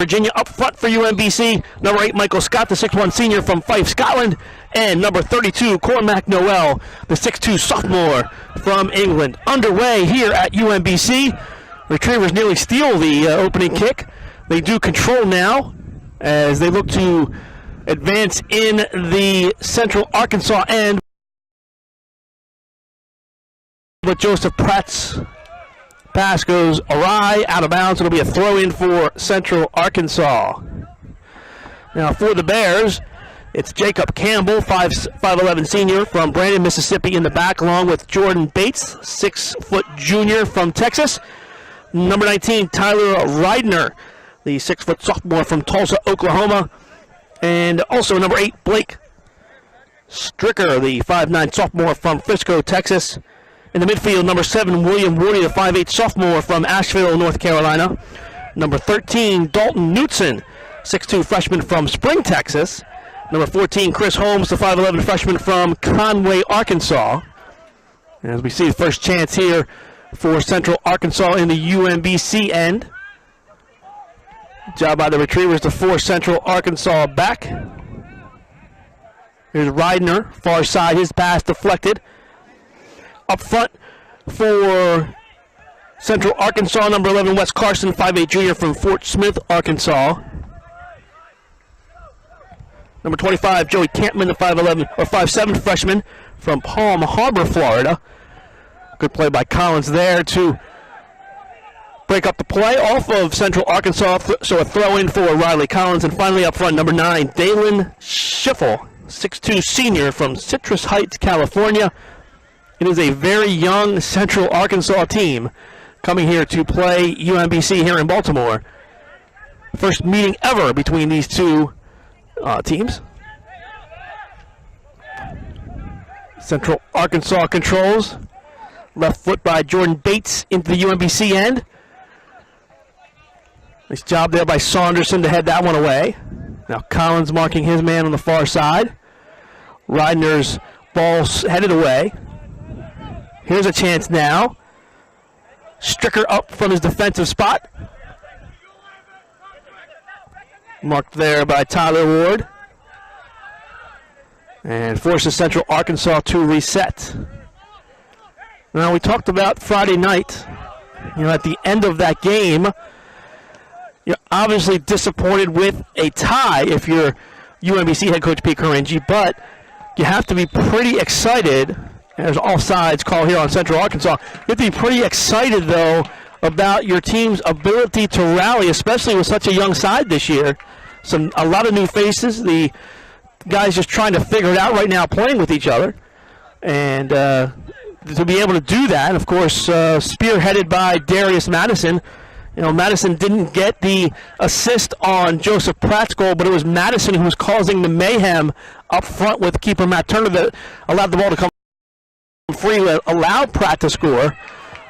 Virginia up front for UMBC. Number 8, Michael Scott, the 6'1 senior from Fife, Scotland. And number 32, Cormac Noel, the 6'2 sophomore from England. Underway here at UMBC. Retrievers nearly steal the opening kick. They do control now as they look to advance in the Central Arkansas end. But Joseph Pratt's pass goes awry, out of bounds. It'll be a throw-in for Central Arkansas. Now for the Bears, it's Jacob Campbell, 5'11 senior from Brandon, Mississippi, in the back, along with Jordan Bates, 6-foot junior from Texas. Number 19, Tyler Reidner, the 6-foot sophomore from Tulsa, Oklahoma. And also number 8, Blake Stricker, the 5'9 sophomore from Frisco, Texas. In the midfield, number 7, William Woody, the 5'8 sophomore from Asheville, North Carolina. Number 13, Dalton Knutson, 6'2 freshman from Spring, Texas. Number 14, Chris Holmes, the 5'11 freshman from Conway, Arkansas. As we see the first chance here for Central Arkansas in the UMBC end. Job by the Retrievers to force Central Arkansas back. Here's Reidner, far side, his pass deflected. Up front for Central Arkansas, number 11, Wes Carson, 5'8 junior from Fort Smith, Arkansas. Number 25, Joey Campman, the 5'11 or 5'7 freshman from Palm Harbor, Florida. Good play by Collins there to break up the play off of Central Arkansas, so a throw-in for Riley Collins. And finally up front, number 9, Daylon Schiffel, 6'2 senior from Citrus Heights, California. It is a very young Central Arkansas team coming here to play UMBC here in Baltimore. First meeting ever between these two teams. Central Arkansas controls. Left foot by Jordan Bates into the UMBC end. Nice job there by Saunderson to head that one away. Now Collins marking his man on the far side. Reidner's ball headed away. Here's a chance now. Stricker up from his defensive spot. Marked there by Tyler Ward. And forces Central Arkansas to reset. Now we talked about Friday night. You know, at the end of that game, you're obviously disappointed with a tie if you're UMBC head coach Pete Caringi, but you have to be pretty excited. There's offsides call here on Central Arkansas. You have to be pretty excited, though, about your team's ability to rally, especially with such a young side this year. A lot of new faces. The guys just trying to figure it out right now, playing with each other. And to be able to do that, of course, spearheaded by Darius Madison. You know, Madison didn't get the assist on Joseph Pratt's goal, but it was Madison who was causing the mayhem up front with keeper Matt Turner that allowed the ball to come free, allowed Pratt to score.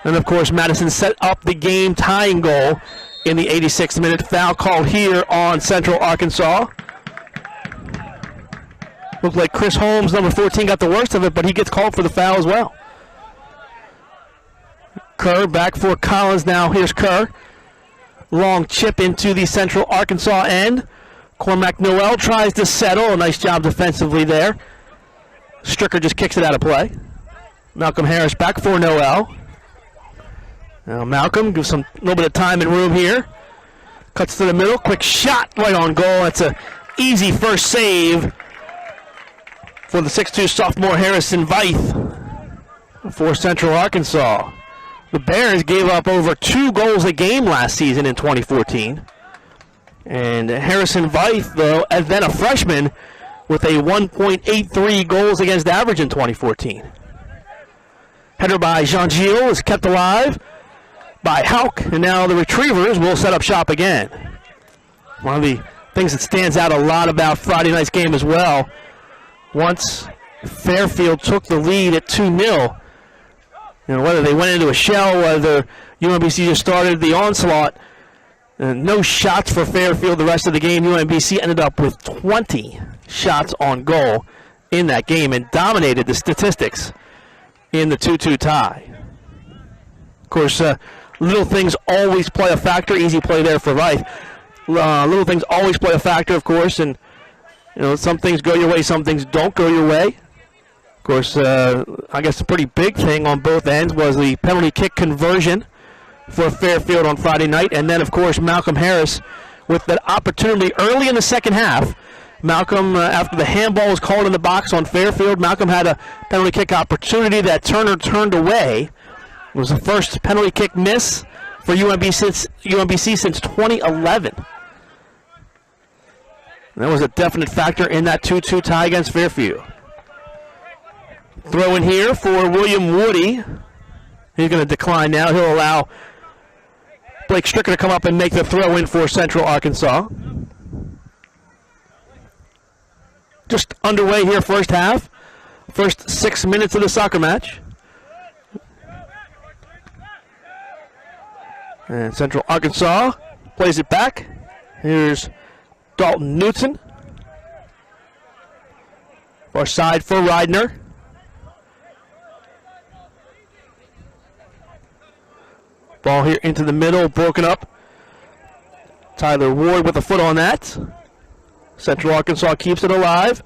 And of course Madison set up the game tying goal in the 86th minute. Foul called here on Central Arkansas. Looked like Chris Holmes, number 14, got the worst of it, but he gets called for the foul as well. Kerr back for Collins now. Here's Kerr. Long chip into the Central Arkansas end. Cormac Noel tries to settle. A nice job defensively there. Stricker just kicks it out of play. Malcolm Harris back for Noel. Now Malcolm gives some little bit of time and room here. Cuts to the middle, quick shot right on goal. That's an easy first save for the 6'2 sophomore Harrison Veith for Central Arkansas. The Bears gave up over 2 goals a game last season in 2014. And Harrison Veith, though, as then a freshman, with a 1.83 goals against average in 2014. Header by Jean-Gilles is kept alive by Houck, and now the Retrievers will set up shop again. One of the things that stands out a lot about Friday night's game as well, once Fairfield took the lead at 2-0, you know, whether they went into a shell, whether UMBC just started the onslaught, no shots for Fairfield the rest of the game. UMBC ended up with 20 shots on goal in that game and dominated the statistics in the 2-2 tie. Of course, little things always play a factor. Easy play there for Veith. Little things always play a factor, of course, and some things go your way, some things don't go your way. Of course, I guess the pretty big thing on both ends was the penalty kick conversion for Fairfield on Friday night, and then, of course, Malcolm Harris with that opportunity early in the second half. Malcolm, after the handball was called in the box on Fairfield, Malcolm had a penalty kick opportunity that Turner turned away. It was the first penalty kick miss for UMBC since 2011. And that was a definite factor in that 2-2 tie against Fairfield. Throw in here for William Woody. He's going to decline now. He'll allow Blake Stricker to come up and make the throw in for Central Arkansas. Just underway here, first half. First 6 minutes of the soccer match. And Central Arkansas plays it back. Here's Dalton Knutson. Far side for Reidner. Ball here into the middle, broken up. Tyler Ward with a foot on that. Central Arkansas keeps it alive.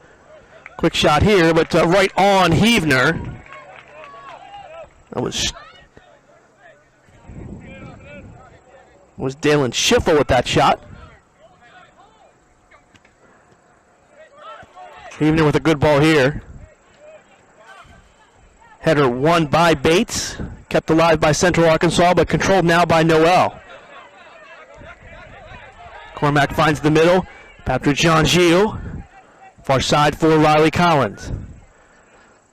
Quick shot here, but right on Heavner. That was Daylon Schiffel with that shot. Heavner with a good ball here. Header won by Bates. Kept alive by Central Arkansas, but controlled now by Noel. Cormack finds the middle. Patrick Jean-Gilles. Far side for Riley Collins.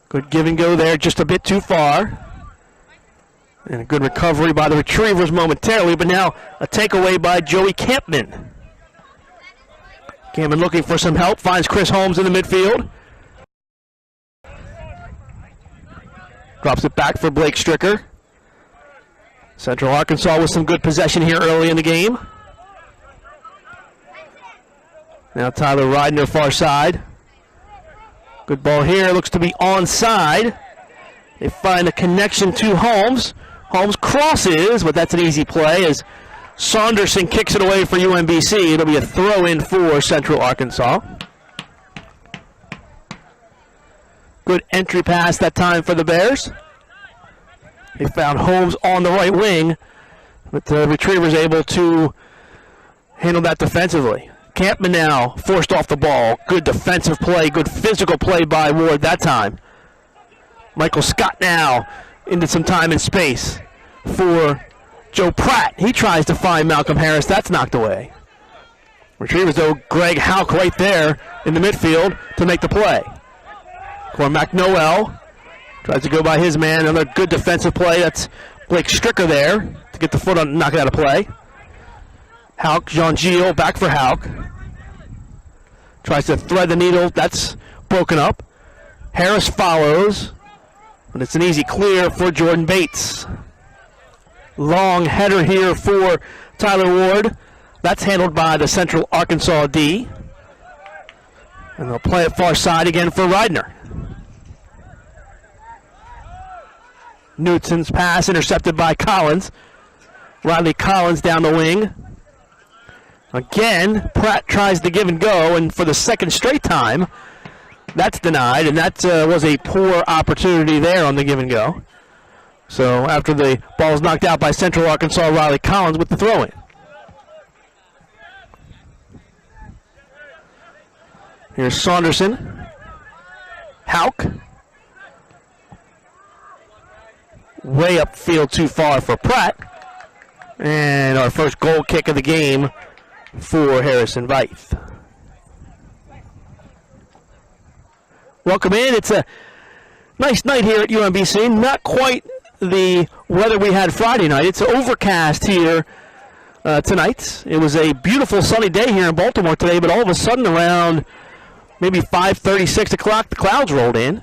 Good give and go there, just a bit too far. And a good recovery by the Retrievers momentarily, but now a takeaway by Joey Campman. Campman looking for some help, finds Chris Holmes in the midfield. Drops it back for Blake Stricker. Central Arkansas with some good possession here early in the game. Now Tyler Reidner far side. Good ball here, looks to be onside. They find a connection to Holmes. Holmes crosses, but that's an easy play as Saunderson kicks it away for UMBC. It'll be a throw-in for Central Arkansas. Good entry pass that time for the Bears. They found Holmes on the right wing, but the Retrievers able to handle that defensively. Campman now forced off the ball. Good defensive play, good physical play by Ward that time. Michael Scott now into some time and space for Joe Pratt. He tries to find Malcolm Harris. That's knocked away. Retrievers, though, Greg Hauk right there in the midfield to make the play. Cormac Noel tries to go by his man. Another good defensive play. That's Blake Stricker there to get the foot on, knock it out of play. Hauk, Jean-Gilles, back for Hauk. Tries to thread the needle. That's broken up. Harris follows, but it's an easy clear for Jordan Bates. Long header here for Tyler Ward. That's handled by the Central Arkansas D. And they'll play it far side again for Reidner. Newton's pass intercepted by Collins. Riley Collins down the wing. Again, Pratt tries to give and go, and for the second straight time, that's denied, and that was a poor opportunity there on the give and go. So after the ball is knocked out by Central Arkansas, Riley Collins with the throw-in. Here's Saunderson. Hauk. Way upfield too far for Pratt. And our first goal kick of the game for Harrison Veith. Welcome in. It's a nice night here at UMBC. Not quite the weather we had Friday night. It's overcast here tonight. It was a beautiful sunny day here in Baltimore today, but all of a sudden around maybe 5:30, 6 o'clock, the clouds rolled in.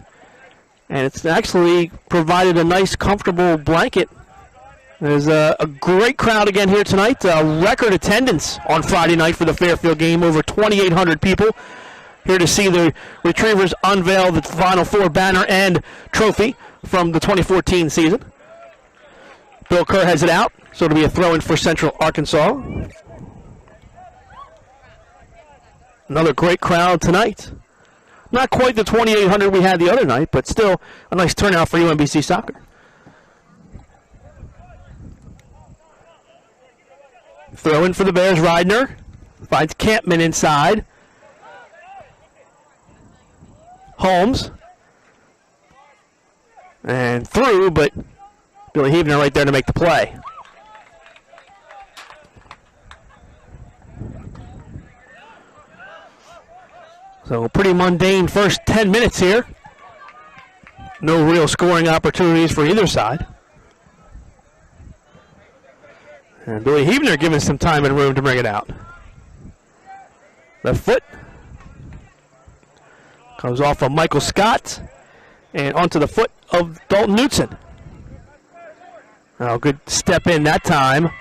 And it's actually provided a nice, comfortable blanket. There's a great crowd again here tonight. Record attendance on Friday night for the Fairfield game. Over 2,800 people here to see the Retrievers unveil the Final Four banner and trophy from the 2014 season. Bill Kerr has it out, so it'll be a throw-in for Central Arkansas. Another great crowd tonight. Not quite the 2,800 we had the other night, but still a nice turnout for UMBC soccer. Throw in for the Bears, Reidner. Finds Campman inside. Holmes. And through, but Billy Heavener right there to make the play. So pretty mundane first 10 minutes here. No real scoring opportunities for either side. And Billy Heavener giving some time and room to bring it out. Left foot. Comes off of Michael Scott. And onto the foot of Dalton Knutson. Oh, good step in that time.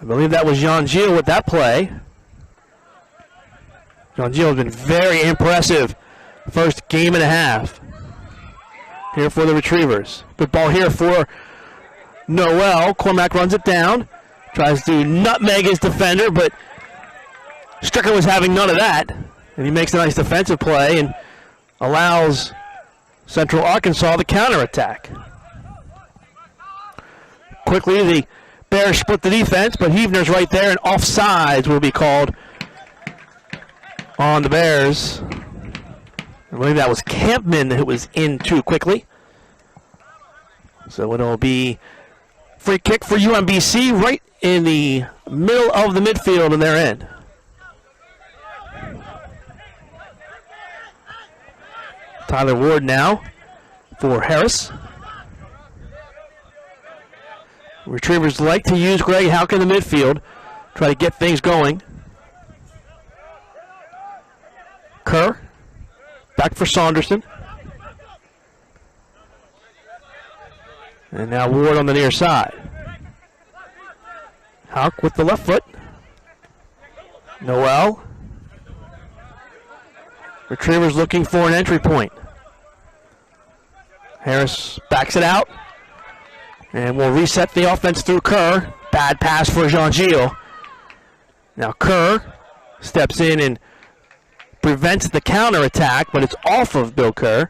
I believe that was Jean Gilles with that play. Jean Gilles has been very impressive first game and a half here for the Retrievers. Good ball here for Noel. Cormac runs it down. Tries to nutmeg his defender, but Stricker was having none of that. And he makes a nice defensive play and allows Central Arkansas the counterattack. Quickly, the Bears split the defense, but Heavener's right there, and offsides will be called on the Bears. I believe that was Campman who was in too quickly. So it'll be free kick for UMBC right in the middle of the midfield in their end. Tyler Ward now for Harris. Retrievers like to use Greg Houck in the midfield, try to get things going. Kerr, back for Saunderson. And now Ward on the near side. Houck with the left foot. Noel. Retrievers looking for an entry point. Harris backs it out. And we'll reset the offense through Kerr. Bad pass for Jean Gilles. Now Kerr steps in and prevents the counterattack, but it's off of Bill Kerr.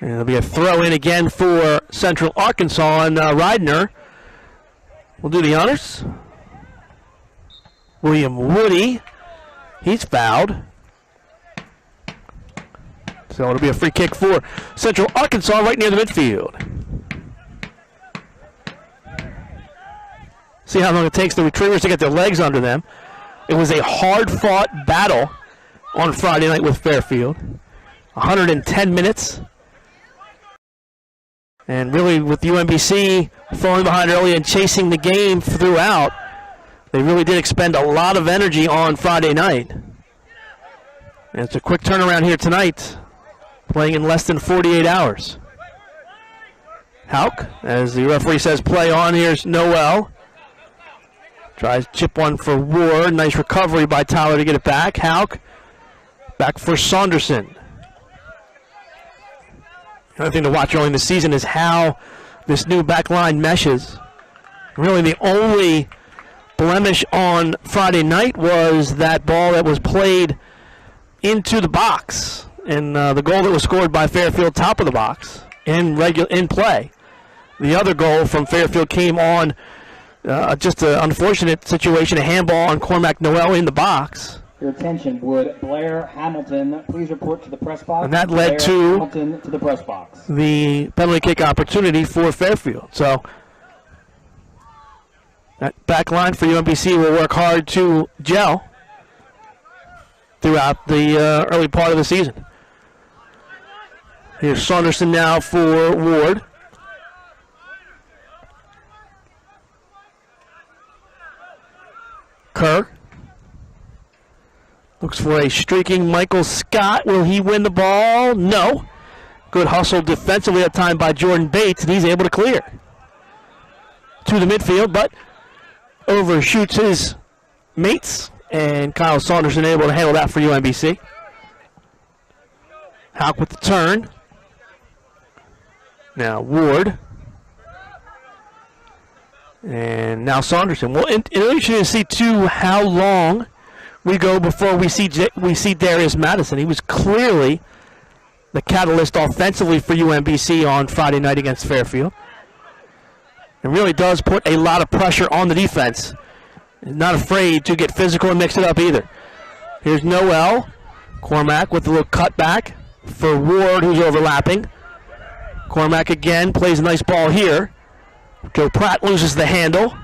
And it'll be a throw in again for Central Arkansas, and Reidner will do the honors. William Woody, he's fouled. So it'll be a free kick for Central Arkansas right near the midfield. See how long it takes the Retrievers to get their legs under them. It was a hard-fought battle on Friday night with Fairfield. 110 minutes. And really with UMBC falling behind early and chasing the game throughout, they really did expend a lot of energy on Friday night. And it's a quick turnaround here tonight, playing in less than 48 hours. Houck, as the referee says, play on. Here's Noel. Tries chip one for Ward. Nice recovery by Tyler to get it back. Houck back for Saunderson. The other thing to watch early in the season is how this new back line meshes. Really the only blemish on Friday night was that ball that was played into the box, and the goal that was scored by Fairfield top of the box in play. The other goal from Fairfield came on just an unfortunate situation, a handball on Cormac Noel in the box. Your attention, would Blair Hamilton please report to the press box? And that led to the press box. The penalty kick opportunity for Fairfield. So that back line for UMBC will work hard to gel throughout the early part of the season. Here's Saunderson now for Ward. Kerr looks for a streaking Michael Scott. Will he win the ball? No. Good hustle defensively at time by Jordan Bates, and he's able to clear to the midfield, but overshoots his mates, and Kyle Saunderson able to handle that for UMBC. Houck with the turn. Now Ward. And now Saunderson. Well, interesting to see, too, how long we go before we see Darius Madison. He was clearly the catalyst offensively for UMBC on Friday night against Fairfield. It really does put a lot of pressure on the defense. Not afraid to get physical and mix it up either. Here's Noel. Cormack with a little cutback for Ward, who's overlapping. Cormack again plays a nice ball here. Joe Pratt loses the handle.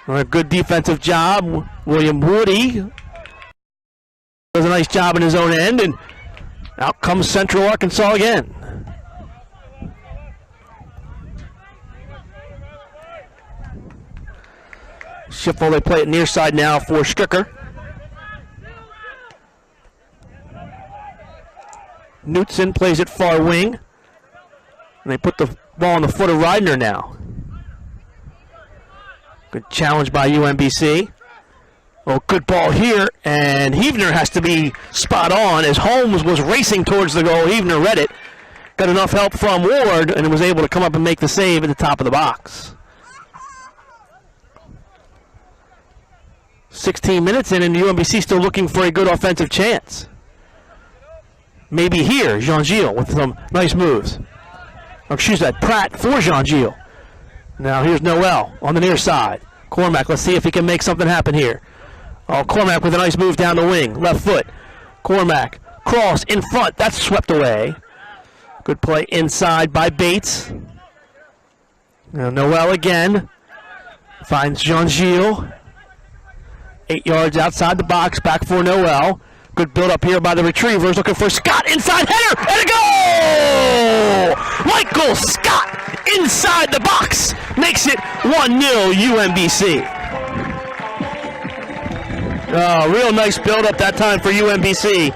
A good defensive job. William Woody does a nice job in his own end, and out comes Central Arkansas again. Schiffel, they play it near side now for Stricker. Knutson plays it far wing. And they put the ball on the foot of Reidner now. Good challenge by UMBC. Oh, good ball here, and Heavner has to be spot on as Holmes was racing towards the goal. Heavner read it, got enough help from Ward, and was able to come up and make the save at the top of the box. 16 minutes in, and UMBC still looking for a good offensive chance. Maybe here, Jean-Gilles with some nice moves. Or excuse that, Pratt for Jean-Gilles. Now here's Noel on the near side. Cormack, let's see if he can make something happen here. Oh, Cormack with a nice move down the wing, left foot. Cormack, cross in front, that's swept away. Good play inside by Bates. Now Noel again, finds Jean-Gilles. 8 yards outside the box, back for Noel. Good build up here by the Retrievers, looking for Scott, inside header, and a goal! Michael Scott inside the box, makes it 1-0 UMBC. Oh, real nice build up that time for UMBC.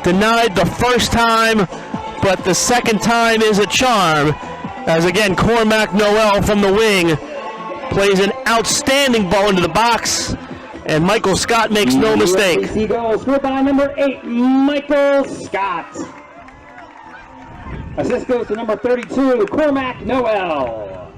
Denied the first time, but the second time is a charm. As again, Cormac Noel from the wing plays an outstanding ball into the box, and Michael Scott makes no mistake. UMBC goal scored by number 8, Michael Scott. Assist goes to number 32, Cormac Noel.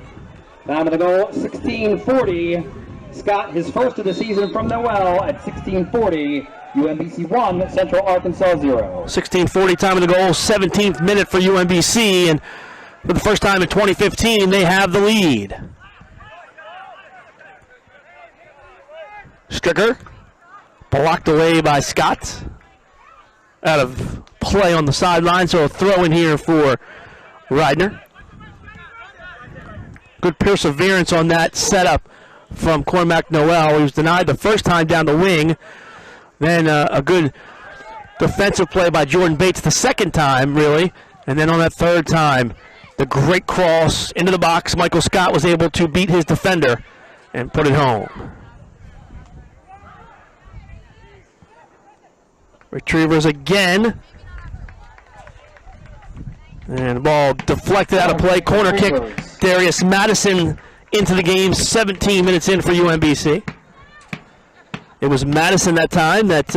Time of the goal, 16:40. Scott, his first of the season from Noel at 16:40. UMBC 1, Central Arkansas 0. 16:40 time of the goal, 17th minute for UMBC, and for the first time in 2015, they have the lead. Stricker, blocked away by Scott. Out of play on the sideline, so a throw in here for Reidner. Good perseverance on that setup from Cormac Noel. He was denied the first time down the wing. Then a good defensive play by Jordan Bates the second time, really. And then on that third time, the great cross into the box. Michael Scott was able to beat his defender and put it home. Retrievers again. And the ball deflected out of play. Corner kick. Darius Madison into the game 17 minutes in for UMBC. It was Madison that time that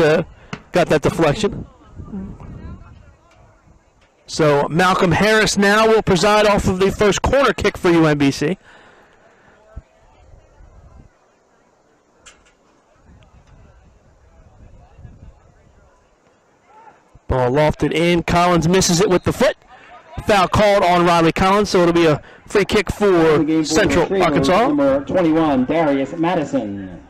got that deflection. So Malcolm Harris now will preside off of the first corner kick for UMBC. Ball lofted in. Collins misses it with the foot. Foul called on Riley Collins, so it'll be a free kick for Central Arkansas. Number 21, Darius Madison.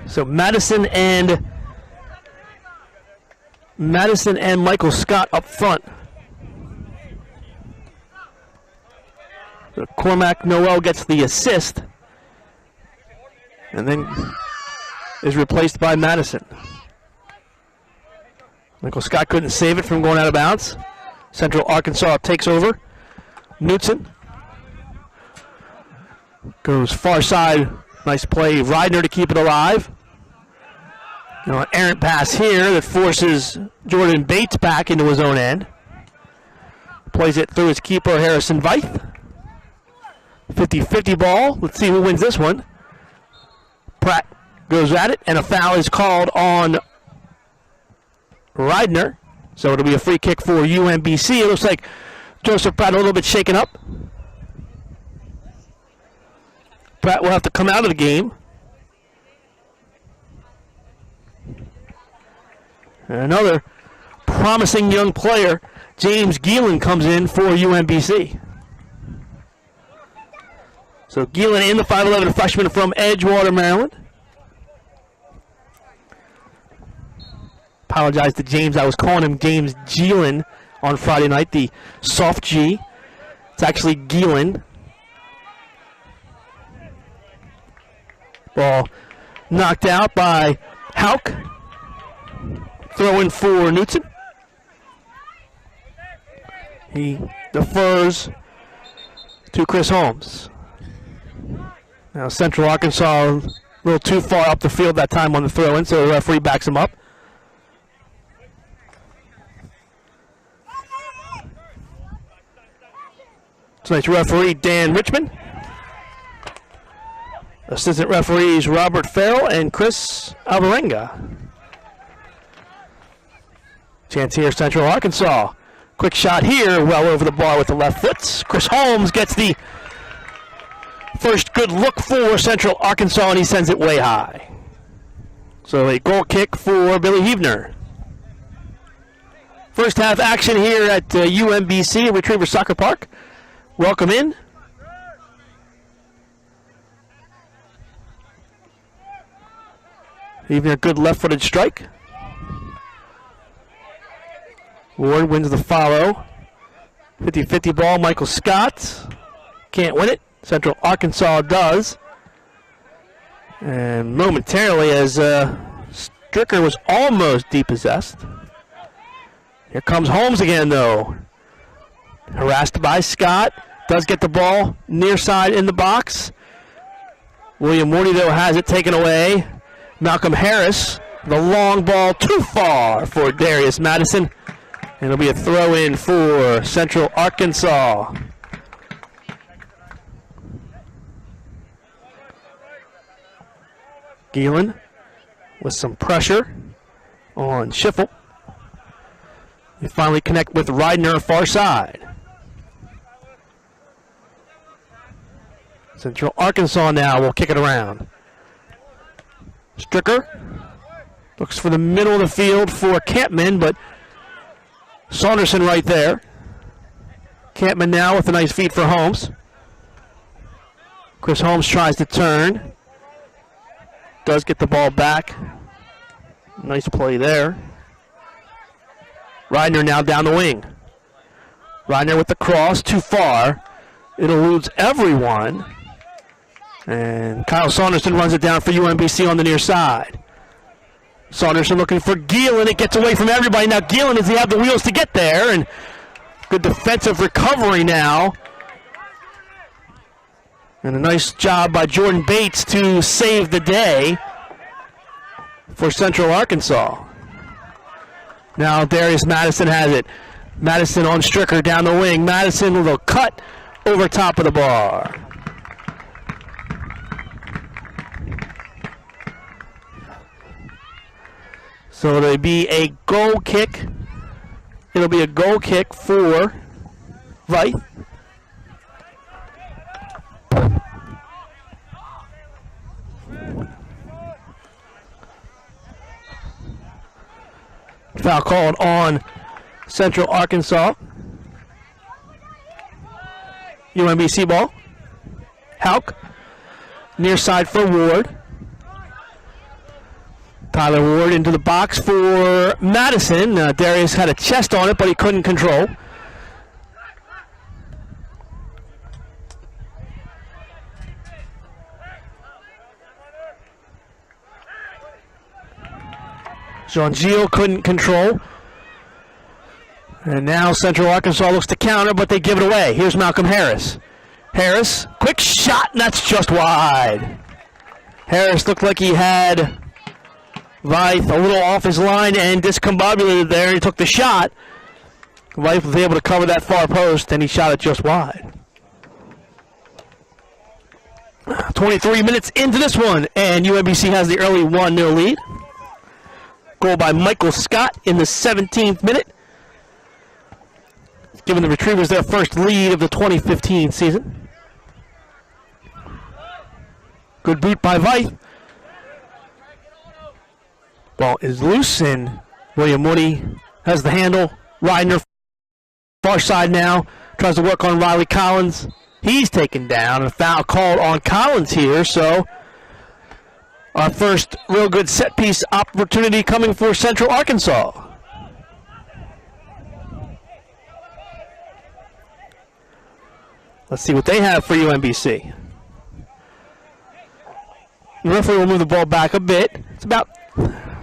So Madison and Michael Scott up front. So Cormac Noel gets the assist, and then is replaced by Madison. Michael Scott couldn't save it from going out of bounds. Central Arkansas takes over. Knutson goes far side. Nice play. Reidner to keep it alive. An errant pass here that forces Jordan Bates back into his own end. Plays it through his keeper, Harrison Veith. 50-50 ball. Let's see who wins this one. Pratt goes at it, and a foul is called on Reidner. So it'll be a free kick for UMBC. It looks like Joseph Pratt a little bit shaken up. Pratt will have to come out of the game. And another promising young player, James Geelan, comes in for UMBC. So Geelan in, the 5'11" freshman from Edgewater, Maryland. Apologize to James. I was calling him James Geelan on Friday night, the soft G. It's actually Geelan. Ball knocked out by Hauk. Throw in for Knutson. He defers to Chris Holmes. Now Central Arkansas a little too far up the field that time on the throw in, so the referee backs him up. Tonight's referee, Dan Richmond. Assistant referees, Robert Farrell and Chris Alvarenga. Chance here, Central Arkansas. Quick shot here, well over the bar with the left foot. Chris Holmes gets the first good look for Central Arkansas, and he sends it way high. So a goal kick for Billy Heavner. First half action here at UMBC Retriever Soccer Park. Welcome in. Even a good left-footed strike. Ward wins the follow. 50-50 ball, Michael Scott. Can't win it. Central Arkansas does. And momentarily, as Stricker was almost depossessed. Here comes Holmes again, though. Harassed by Scott. Does get the ball near side in the box. William Morty, though, has it taken away. Malcolm Harris, the long ball too far for Darius Madison. And it'll be a throw in for Central Arkansas. Geelan with some pressure on Schiffel. We finally connect with Reidner far side. Central Arkansas now will kick it around. Stricker looks for the middle of the field for Campman, but Saunderson right there. Campman now with a nice feed for Holmes. Chris Holmes tries to turn. Does get the ball back. Nice play there. Reidner now down the wing. Reidner with the cross, too far. It eludes everyone. And Kyle Saunderson runs it down for UMBC on the near side. Saunderson looking for Geelan. It gets away from everybody. Now Geelan, does he have the wheels to get there? And good defensive recovery now. And a nice job by Jordan Bates to save the day for Central Arkansas. Now Darius Madison has it. Madison on Stricker down the wing. Madison with a cut over top of the bar. So it'll be a goal kick. It'll be a goal kick for Veit. Foul called on Central Arkansas. UMBC ball. Hauk. Near side for Ward. Tyler Ward into the box for Madison. Darius had a chest on it, but he couldn't control. Jean-Gilles couldn't control. And now Central Arkansas looks to counter, but they give it away. Here's Malcolm Harris. Harris, quick shot, and that's just wide. Harris looked like he had Veit a little off his line and discombobulated there. He took the shot. Veit was able to cover that far post, and he shot it just wide. 23 minutes into this one, and UMBC has the early 1-0 lead. Goal by Michael Scott in the 17th minute. giving the Retrievers their first lead of the 2015 season. Good boot by Veith. Ball is loose, and William Woody has the handle. Reidner, far side now, tries to work on Riley Collins. He's taken down, and a foul called on Collins here, so our first real good set piece opportunity coming for Central Arkansas. Let's see what they have for UMBC. The referee will move the ball back a bit. It's about,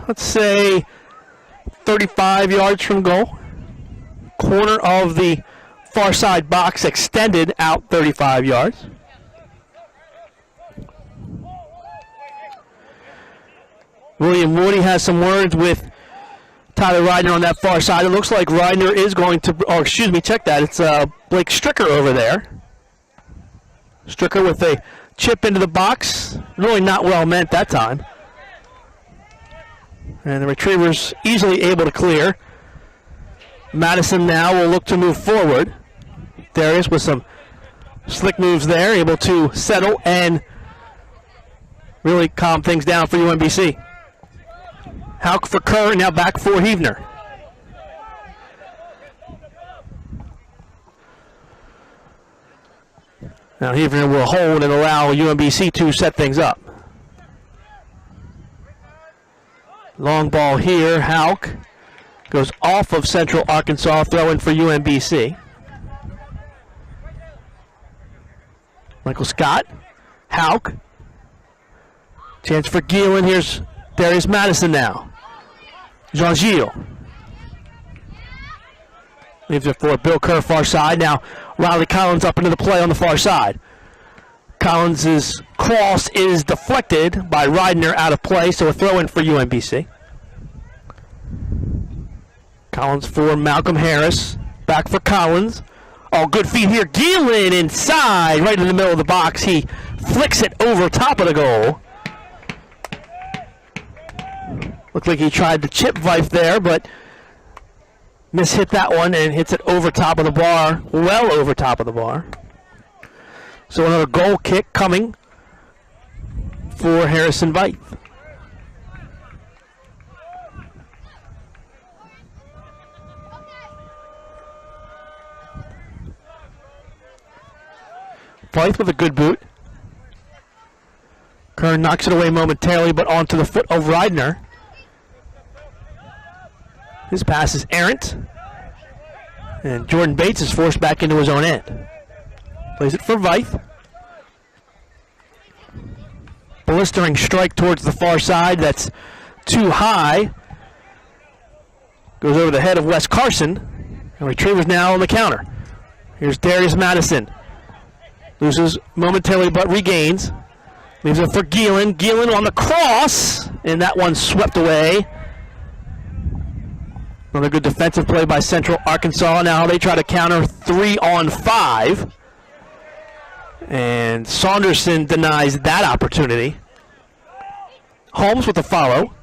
let's say, 35 yards from goal. Corner of the far side box extended out 35 yards. William Woody has some words with Tyler Reidner on that far side. It looks like Reidner is going to, check that. It's Blake Stricker over there. Stricker with a chip into the box. Really not well meant that time. And the Retrievers easily able to clear. Madison now will look to move forward. Darius with some slick moves there, able to settle and really calm things down for UMBC. Hauk for Kerr, now back for Heavner. Now Heavner will hold and allow UMBC to set things up. Long ball here, Hauk goes off of Central Arkansas, throw in for UMBC. Michael Scott, Hauk. Chance for Gielan, here's Darius Madison now. Jean-Gilles. Leaves it for Bill Kerr, far side. Now Riley Collins up into the play on the far side. Collins' cross is deflected by Reidner out of play, so a throw in for UMBC. Collins for Malcolm Harris. Back for Collins. Oh, good feed here. Gielan inside, right in the middle of the box. He flicks it over top of the goal. Looked like he tried to chip Veith there, but mishit that one and hits it over top of the bar, well over top of the bar. So another goal kick coming for Harrison Veith. Veith with a good boot. Kern knocks it away momentarily, but onto the foot of Reidner. His pass is errant. And Jordan Bates is forced back into his own end. Plays it for Veith. Blistering strike towards the far side. That's too high. Goes over the head of Wes Carson. And Retrievers now on the counter. Here's Darius Madison. Loses momentarily but regains. Leaves it for Gielan. Gielan on the cross. And that one swept away. Another good defensive play by Central Arkansas. Now they try to counter 3-on-5. And Saunderson denies that opportunity. Holmes with the follow.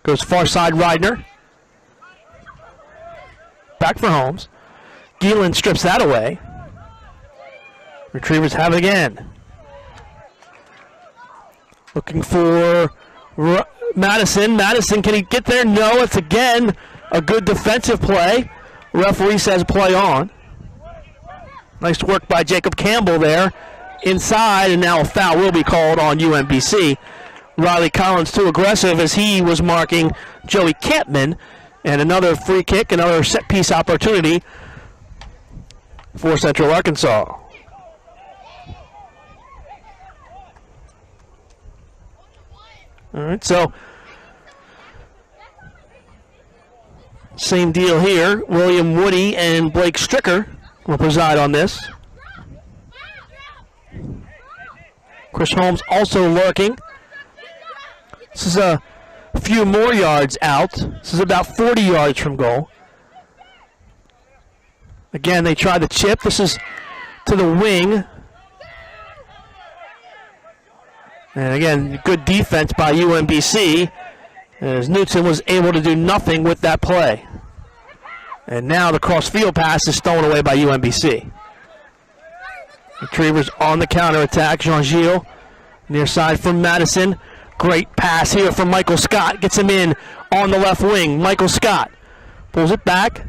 Goes far side Reidner. Back for Holmes. Gielan strips that away. Retrievers have it again. Looking for Madison. Madison, can he get there? No, it's again a good defensive play. Referee says play on. Nice work by Jacob Campbell there inside, and now a foul will be called on UMBC. Riley Collins too aggressive as he was marking Joey Campman, and another free kick, another set piece opportunity for Central Arkansas. All right, so same deal here. William Woody and Blake Stricker will preside on this. Chris Holmes also lurking. This is a few more yards out. This is about 40 yards from goal. Again, they try the chip. This is to the wing. And again, good defense by UMBC, as Newton was able to do nothing with that play. And now the cross-field pass is stolen away by UMBC. Retrievers on the counterattack. Jean-Gilles near side from Madison. Great pass here from Michael Scott. Gets him in on the left wing. Michael Scott pulls it back.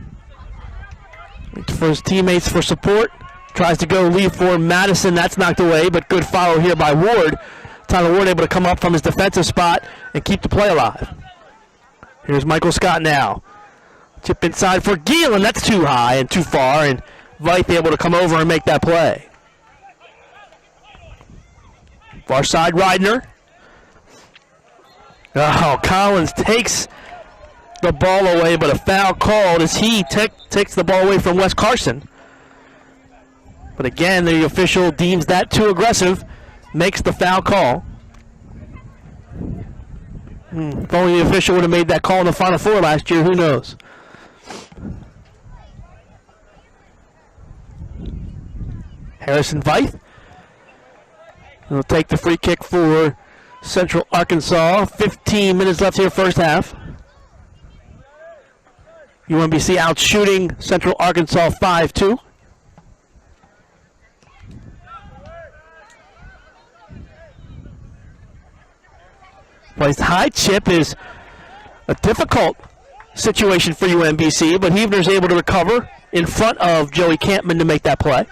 Waits for his teammates for support. Tries to go lead for Madison. That's knocked away, but good follow here by Ward. Tyler Ward able to come up from his defensive spot and keep the play alive. Here's Michael Scott now. Chip inside for Gielan. That's too high and too far, and Veit able to come over and make that play. Far side, Ridner. Oh, Collins takes the ball away, but a foul called as he takes the ball away from Wes Carson. But again, the official deems that too aggressive, makes the foul call. If only the official would have made that call in the Final Four last year, who knows? Harrison Veit will take the free kick for Central Arkansas. 15 minutes left here, first half. UMBC out shooting Central Arkansas 5-2. Placed high chip is a difficult situation for UMBC, but Heavner's able to recover in front of Joey Campman to make that play.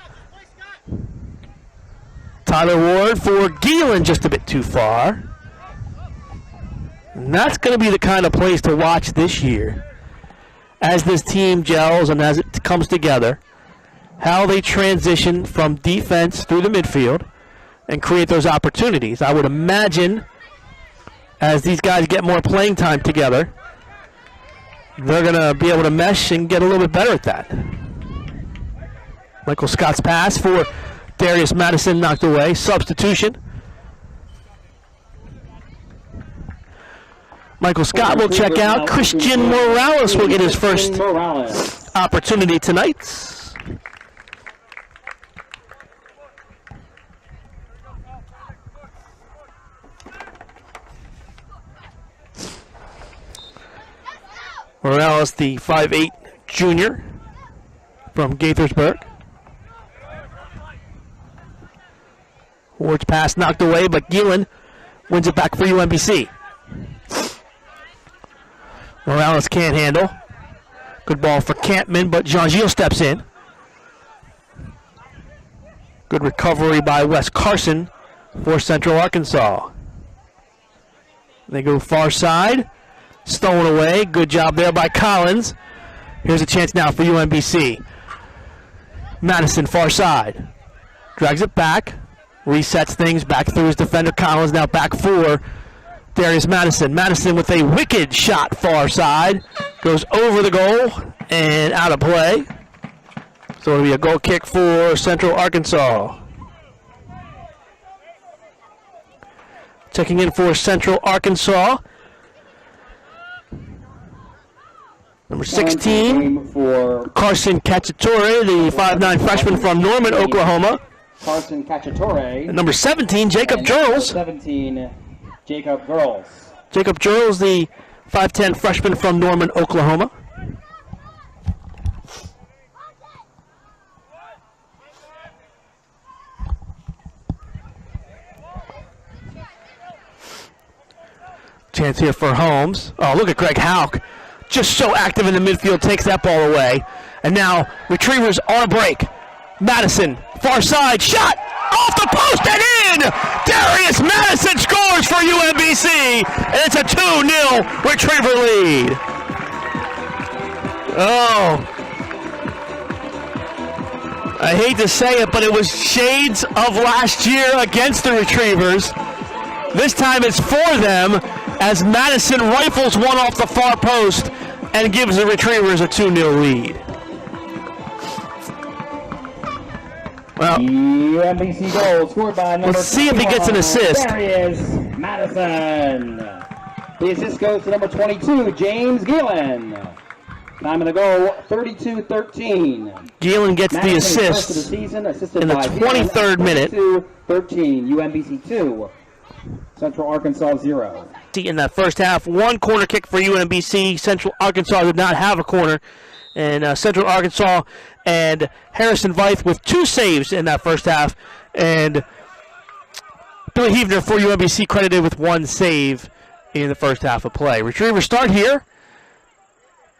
Tyler Ward for Gielan, just a bit too far. And that's going to be the kind of place to watch this year as this team gels and as it comes together, how they transition from defense through the midfield and create those opportunities. I would imagine as these guys get more playing time together, they're going to be able to mesh and get a little bit better at that. Michael Scott's pass for Darius Madison knocked away. Substitution. Michael Scott will check out. Christian Morales will get his first opportunity tonight. Morales, the 5'8" junior from Gaithersburg. Ward's pass knocked away, but Gielan wins it back for UMBC. Morales can't handle. Good ball for Campman, but Jean-Gilles steps in. Good recovery by Wes Carson for Central Arkansas. They go far side. Stolen away. Good job there by Collins. Here's a chance now for UMBC. Madison far side. Drags it back. Resets things back through his defender. Collins now back for Darius Madison. Madison with a wicked shot far side. Goes over the goal and out of play. So it'll be a goal kick for Central Arkansas. Checking in for Central Arkansas. Number 16, Carson Cacciatore, the 5'9" freshman from Norman, Oklahoma. Carson Cacciatore. And number 17, Jacob Girls. 17, Jacob Girls. Jacob Girls, the 5'10" freshman from Norman, Oklahoma. Chance here for Holmes. Oh, look at Greg Houck. Just so active in the midfield, takes that ball away. And now, Retrievers on a break. Madison, far side, shot! Off the post and in! Darius Madison scores for UMBC! And it's a 2-0 Retriever lead. Oh. I hate to say it, but it was shades of last year against the Retrievers. This time it's for them, as Madison rifles one off the far post and gives the Retrievers a 2-0 lead. Well, UMBC goal scored by number let's see if he gets an assist. Darius Madison. The assist goes to number 22, James Gielan. Time of the goal, 32-13. Gielan gets Madison the assist first of the season, assisted in the by 23rd minute. 32-13, UMBC 2, Central Arkansas 0. In that first half, one corner kick for UMBC. Central Arkansas did not have a corner, And Central Arkansas and Harrison Veith with 2 saves in that first half. And Billy Heavner for UMBC credited with 1 save in the first half of play. Retrievers start here.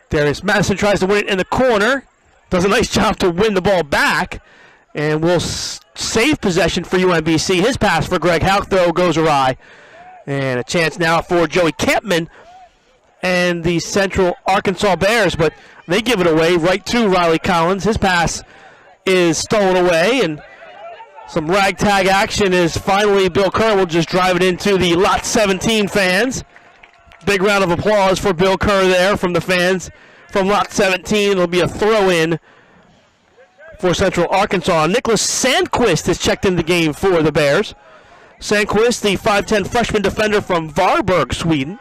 Darius Madison tries to win it in the corner. Does a nice job to win the ball back. And will save possession for UMBC. His pass for Greg Houck, though, goes awry. And a chance now for Joey Campman and the Central Arkansas Bears. But they give it away right to Riley Collins. His pass is stolen away. And some ragtag action is finally Bill Kerr will just drive it into the Lot 17 fans. Big round of applause for Bill Kerr there from the fans from Lot 17. It'll be a throw-in for Central Arkansas. Nicholas Sandquist has checked in the game for the Bears. Sandquist, the 5'10 freshman defender from Varberg, Sweden.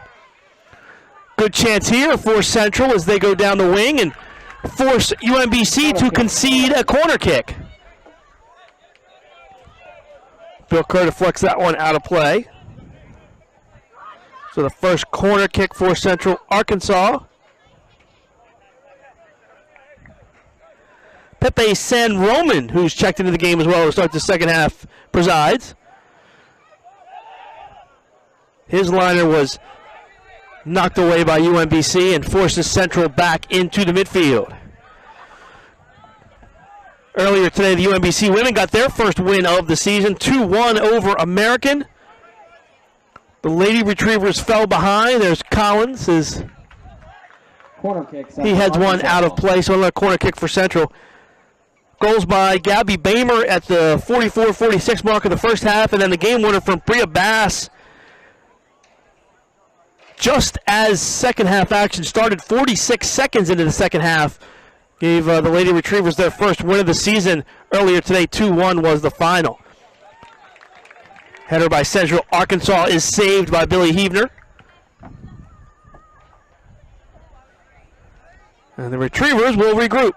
Good chance here for Central as they go down the wing and force UMBC to concede a corner kick. Bill Kerr deflects that one out of play. So the first corner kick for Central Arkansas. Pepe San Roman, who's checked into the game as well to start the second half, presides. His liner was knocked away by UMBC and forces Central back into the midfield. Earlier today, the UMBC women got their first win of the season, 2-1 over American. The Lady Retrievers fell behind. There's Collins. Corner kick. He heads one out of play, so another corner kick for Central. Goals by Gabby Bamer at the 44-46 mark of the first half, and then the game winner from Bria Bass just as second half action started, 46 seconds into the second half. Gave the Lady Retrievers their first win of the season earlier today. 2-1 was the final. Header by Central Arkansas is saved by Billy Heavner. And the Retrievers will regroup.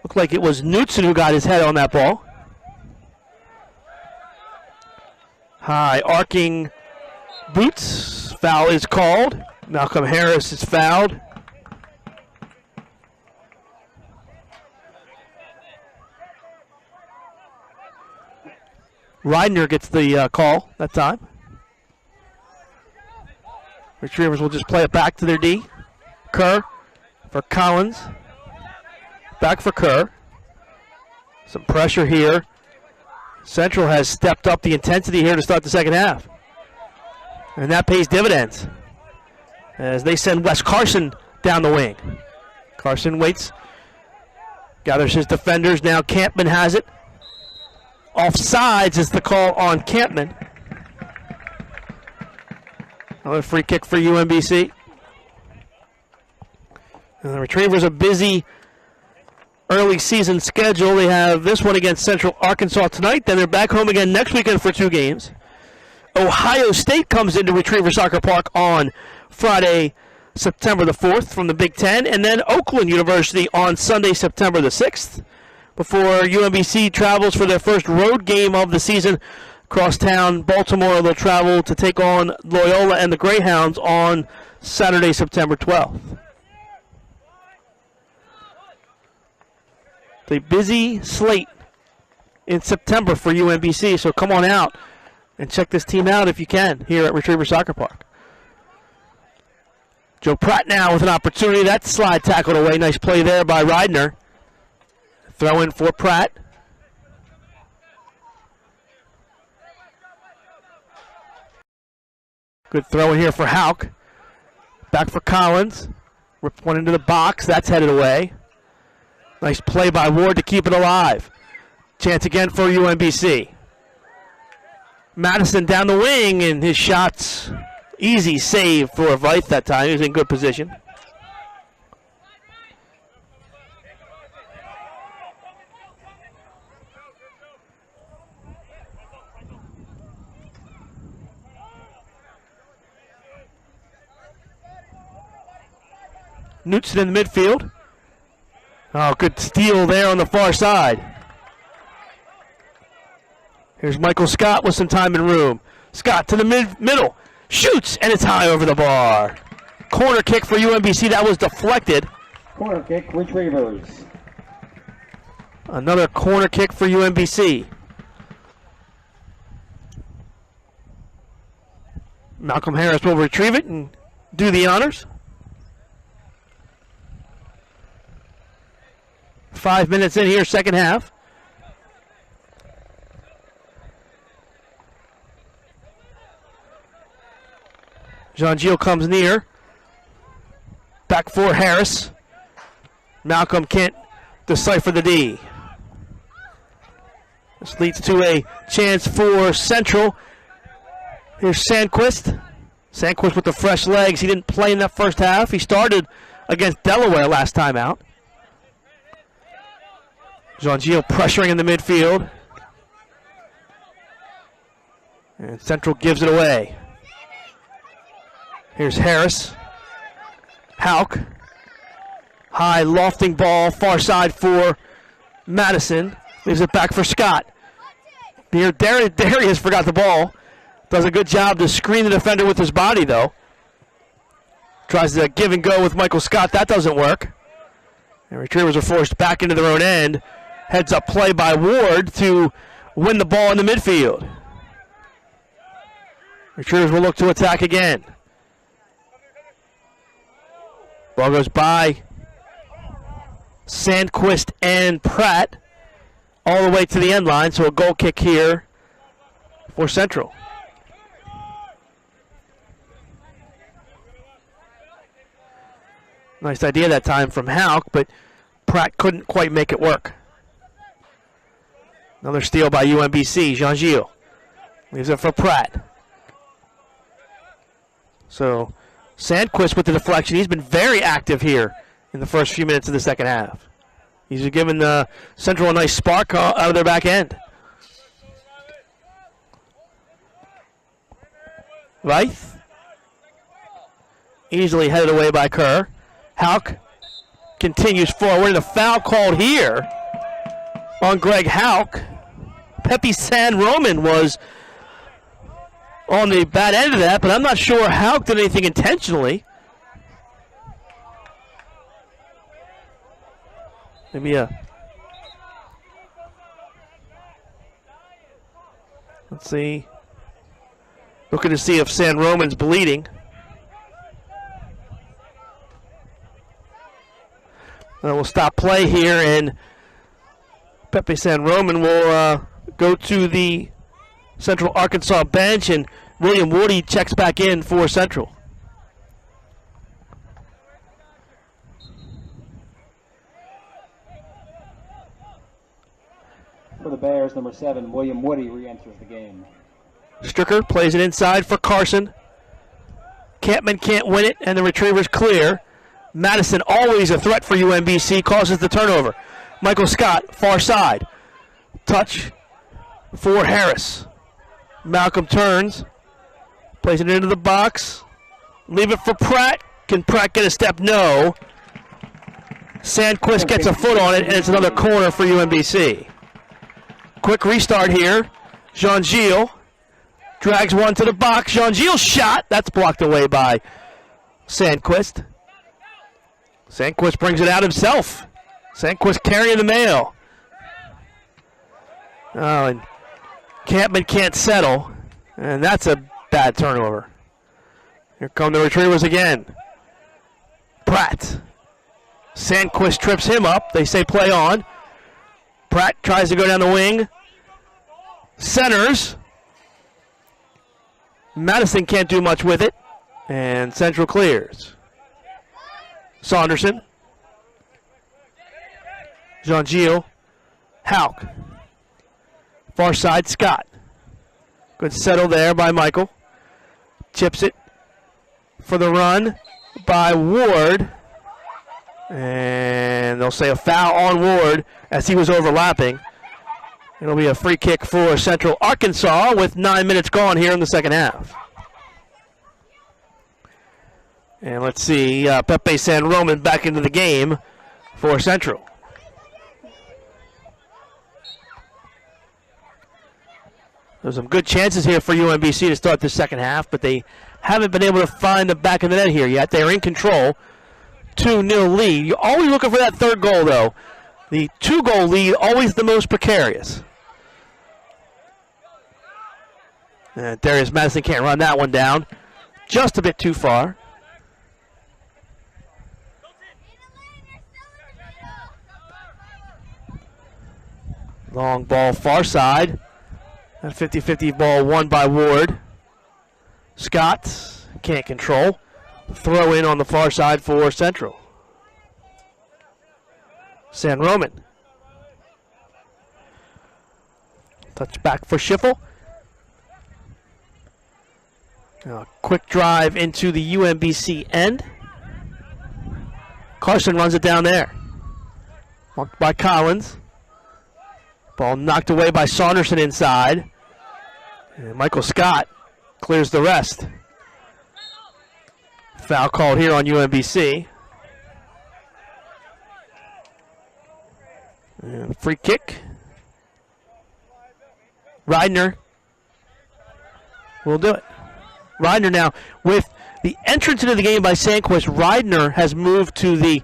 Looked like it was Knutson who got his head on that ball. High arcing boots. Foul is called. Malcolm Harris is fouled. Reidner gets the call that time. Retrievers will just play it back to their D. Kerr for Collins. Back for Kerr. Some pressure here. Central has stepped up the intensity here to start the second half. And that pays dividends as they send Wes Carson down the wing. Carson waits. Gathers his defenders. Now Campman has it. Offsides is the call on Campman. Another free kick for UMBC. And the Retrievers a busy early season schedule. They have this one against Central Arkansas tonight. Then they're back home again next weekend for 2 games. Ohio State comes into Retriever Soccer Park on Friday, September the 4th from the Big Ten. And then Oakland University on Sunday, September the 6th. Before UMBC travels for their first road game of the season across town, Baltimore, they'll travel to take on Loyola and the Greyhounds on Saturday, September 12th. It's a busy slate in September for UMBC, so come on out and check this team out if you can here at Retriever Soccer Park. Joe Pratt now with an opportunity. That slide tackled away. Nice play there by Reidner. Throw in for Pratt. Good throw in here for Houck. Back for Collins. Ripped one into the box. That's headed away. Nice play by Ward to keep it alive. Chance again for UMBC. Madison down the wing, and his shot's easy save for Veith that time. He was in good position. Knutson in the midfield. Oh, good steal there on the far side. Here's Michael Scott with some time and room. Scott to the middle. Shoots, and it's high over the bar. corner kick for UMBC. That was deflected. Corner kick, Retrievers. Another corner kick for UMBC. Malcolm Harris will retrieve it and do the honors. 5 minutes in here, second half. Jean-Gilles comes near. Back for Harris. Malcolm can't decipher the D. This leads to a chance for Central. Here's Sandquist. Sandquist with the fresh legs. He didn't play in that first half. He started against Delaware last time out. Jean-Gilles pressuring in the midfield. And Central gives it away. Here's Harris. Hauk. High lofting ball, far side for Madison. Leaves it back for Scott. Here, Darius forgot the ball. Does a good job to screen the defender with his body, though. Tries to give and go with Michael Scott. That doesn't work. And Retrievers are forced back into their own end. Heads up play by Ward to win the ball in the midfield. Retrievers will look to attack again. Ball goes by Sandquist and Pratt all the way to the end line, so a goal kick here for Central. Nice idea that time from Hauk, but Pratt couldn't quite make it work. Another steal by UMBC. Jean-Gilles leaves it for Pratt. So Sandquist with the deflection. He's been very active here in the first few minutes of the second half. He's given Central a nice spark out of their back end. Reith. Easily headed away by Kerr. Hauk continues forward, and a foul called here on Greg Hauk. Pepe San Roman was on the bad end of that, but I'm not sure Hauk did anything intentionally. Maybe let's see. Looking to see if San Roman's bleeding. We'll stop play here, and Pepe San Roman will go to the Central Arkansas bench, and William Woody checks back in for Central. For the Bears, number 7, William Woody re-enters the game. Stricker plays it inside for Carson. Campman can't win it, and the Retrievers clear. Madison, always a threat for UMBC, causes the turnover. Michael Scott, far side. Touch for Harris. Malcolm turns. Plays it into the box. Leave it for Pratt. Can Pratt get a step? No. Sandquist gets a foot on it, and it's another corner for UMBC. Quick restart here. Jean-Gilles drags one to the box. Jean-Gilles' shot. That's blocked away by Sandquist. Sandquist brings it out himself. Sandquist carrying the mail. Oh, and Campman can't settle. And that's a bad turnover. Here come the Retrievers again. Pratt. Sandquist trips him up. They say play on. Pratt tries to go down the wing. Centers. Madison can't do much with it. And Central clears. Saunderson. Jean-Gilles. Hauk. Far side, Scott. Good settle there by Michael. Chips it for the run by Ward. And they'll say a foul on Ward as he was overlapping. It'll be a free kick for Central Arkansas with 9 minutes gone here in the second half. And let's see, Pepe San Roman back into the game for Central. There's some good chances here for UMBC to start the second half, but they haven't been able to find the back of the net here yet. They're in control. 2-0 lead. You're always looking for that third goal, though. The 2-goal lead, always the most precarious. And Darius Madison can't run that one down. Just a bit too far. Long ball far side. That 50-50 ball won by Ward. Scott can't control. Throw in on the far side for Central. San Roman. Touch back for Schiffel. Quick drive into the UMBC end. Carson runs it down there. Marked by Collins. Ball knocked away by Saunderson inside. And Michael Scott clears the rest. Foul called here on UMBC. And free kick. Reidner will do it. Reidner now, with the entrance into the game by Sandquist, Reidner has moved to the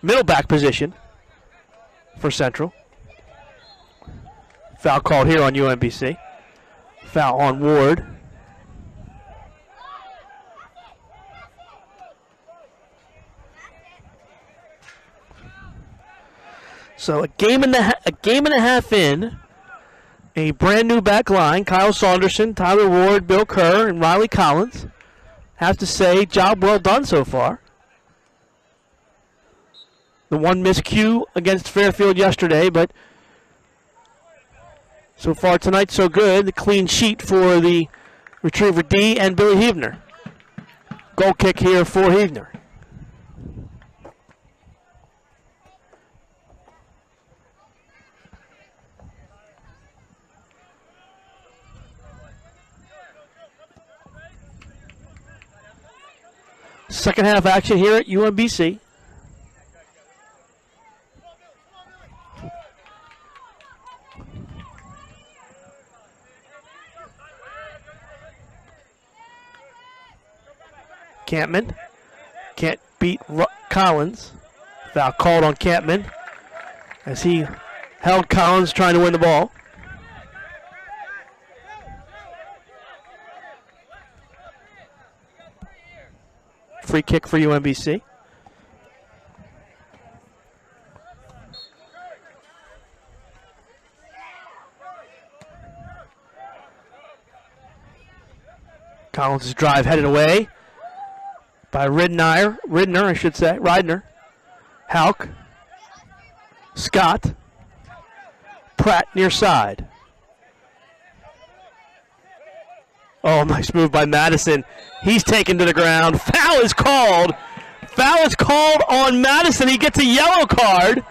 middle back position for Central. Foul called here on UMBC. Foul on Ward. So a game and a half in, a brand new back line. Kyle Saunderson, Tyler Ward, Bill Kerr, and Riley Collins. Have to say, job well done so far. The one miscue against Fairfield yesterday, but so far tonight so good. The clean sheet for the retriever D and Billy Heavner. Goal kick here for Heavner. Second half action here at UMBC. Campman can't beat Collins. Foul called on Campman as he held Collins trying to win the ball. Free kick for UMBC. Collins' drive headed away by Reidner, I should say. Hauk. Scott. Pratt near side. Oh, nice move by Madison. He's taken to the ground. Foul is called. Foul is called on Madison. He gets a yellow card.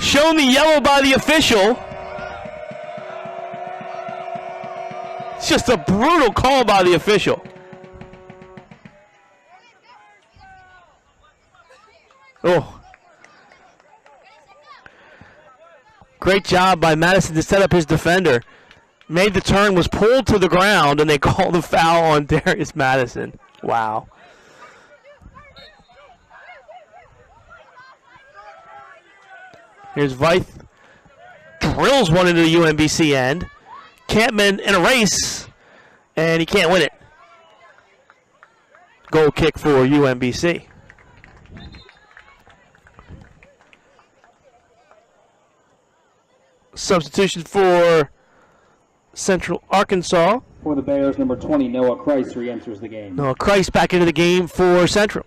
Shown the yellow by the official. It's just a brutal call by the official. Oh. Great job by Madison to set up his defender. Made the turn, was pulled to the ground, and they called the foul on Darius Madison. Wow. Here's Veith. Drills one into the UMBC end. Campman in a race, and he can't win it. Goal kick for UMBC. Substitution for Central Arkansas. For the Bears, number 20, Noah Kreis re-enters the game. Noah Kreis back into the game for Central.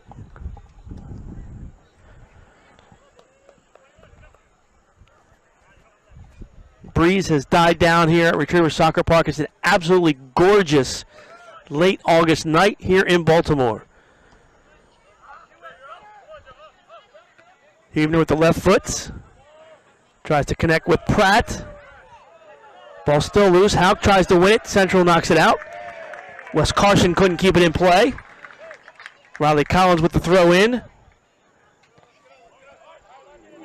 Breeze has died down here at Retriever Soccer Park. It's an absolutely gorgeous late August night here in Baltimore. Heavner with the left foot. Tries to connect with Pratt. Ball still loose. Hauk tries to win it. Central knocks it out. Wes Carson couldn't keep it in play. Riley Collins with the throw in.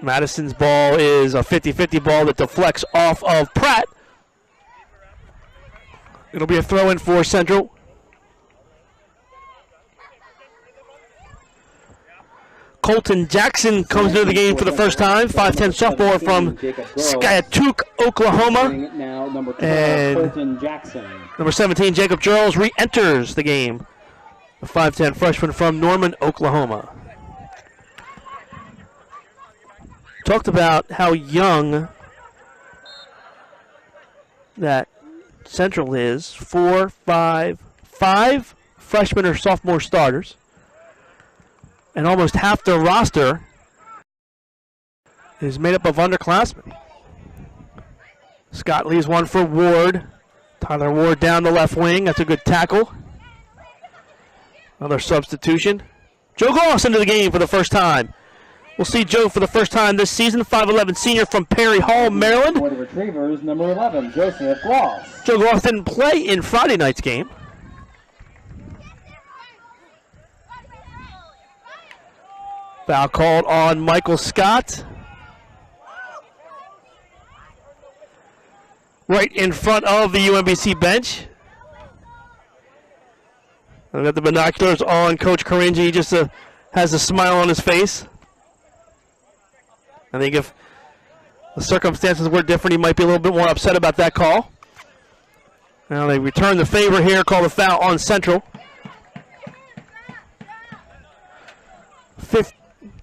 Madison's ball is a 50-50 ball that deflects off of Pratt. It'll be a throw in for Central. Colton Jackson comes into the game for the first time. 5'10" sophomore from Skiatook, Oklahoma. Now number 12, And Colton Jackson. number 17, Jacob Jarls, re-enters the game. The 5'10" freshman from Norman, Oklahoma. Talked about how young that Central is. 5 freshman or sophomore starters. And almost half their roster is made up of underclassmen. Scott leaves one for Ward. Tyler Ward down the left wing. That's a good tackle. Another substitution. Joe Goss into the game for the first time. We'll see Joe for the first time this season. 5'11" senior from Perry Hall, Maryland. For the Retrievers, number 11, Joseph Gloss. Joe Goss didn't play in Friday night's game. Foul called on Michael Scott. Right in front of the UMBC bench. I've got the binoculars on Coach Karinji. He just has a smile on his face. I think if the circumstances were different, he might be a little bit more upset about that call. Now they return the favor here, call the foul on Central.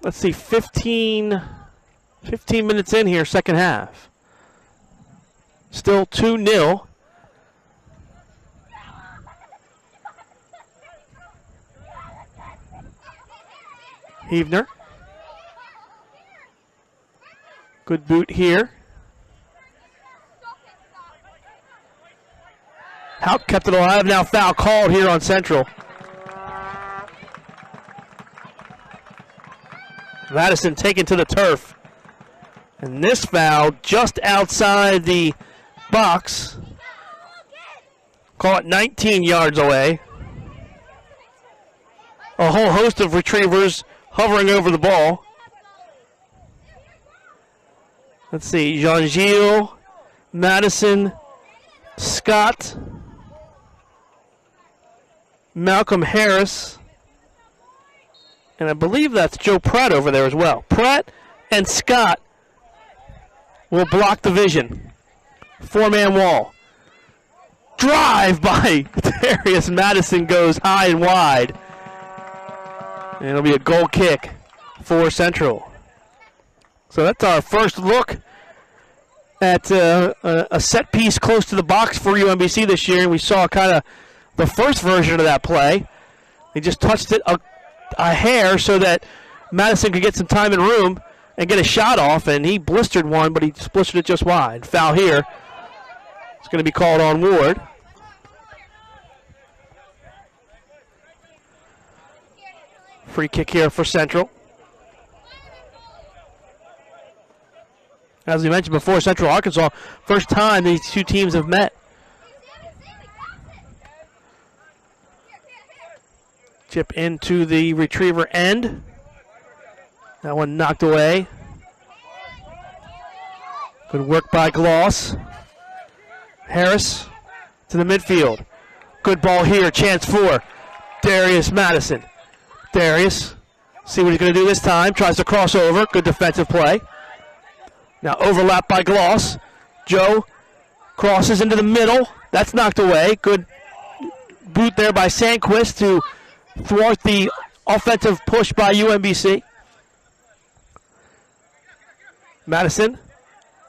Let's see, 15 minutes in here, second half. Still 2-0. Heavner. Good boot here. Houck kept it alive. Now foul called here on Central. Madison taken to the turf. And this foul just outside the box. Call it 19 yards away. A whole host of retrievers hovering over the ball. Let's see, Jean-Gilles, Madison, Scott, Malcolm Harris, and I believe that's Joe Pratt over there as well. Pratt and Scott will block the vision. 4-man wall. Drive by Darius Madison goes high and wide. And it'll be a goal kick for Central. So that's our first look at a set piece close to the box for UMBC this year. And we saw kind of the first version of that play. They just touched it a hair so that Madison could get some time and room and get a shot off. And he blistered one, but he blistered it just wide. Foul here. It's going to be called on Ward. Free kick here for Central. As we mentioned before, Central Arkansas, first time these two teams have met. Chip into the retriever end. That one knocked away. Good work by Gloss. Harris to the midfield. Good ball here. Chance for Darius Madison. Darius, see what he's going to do this time. Tries to cross over. Good defensive play. Now overlap by Gloss. Joe crosses into the middle. That's knocked away. Good boot there by Sandquist to thwart the offensive push by UMBC. Madison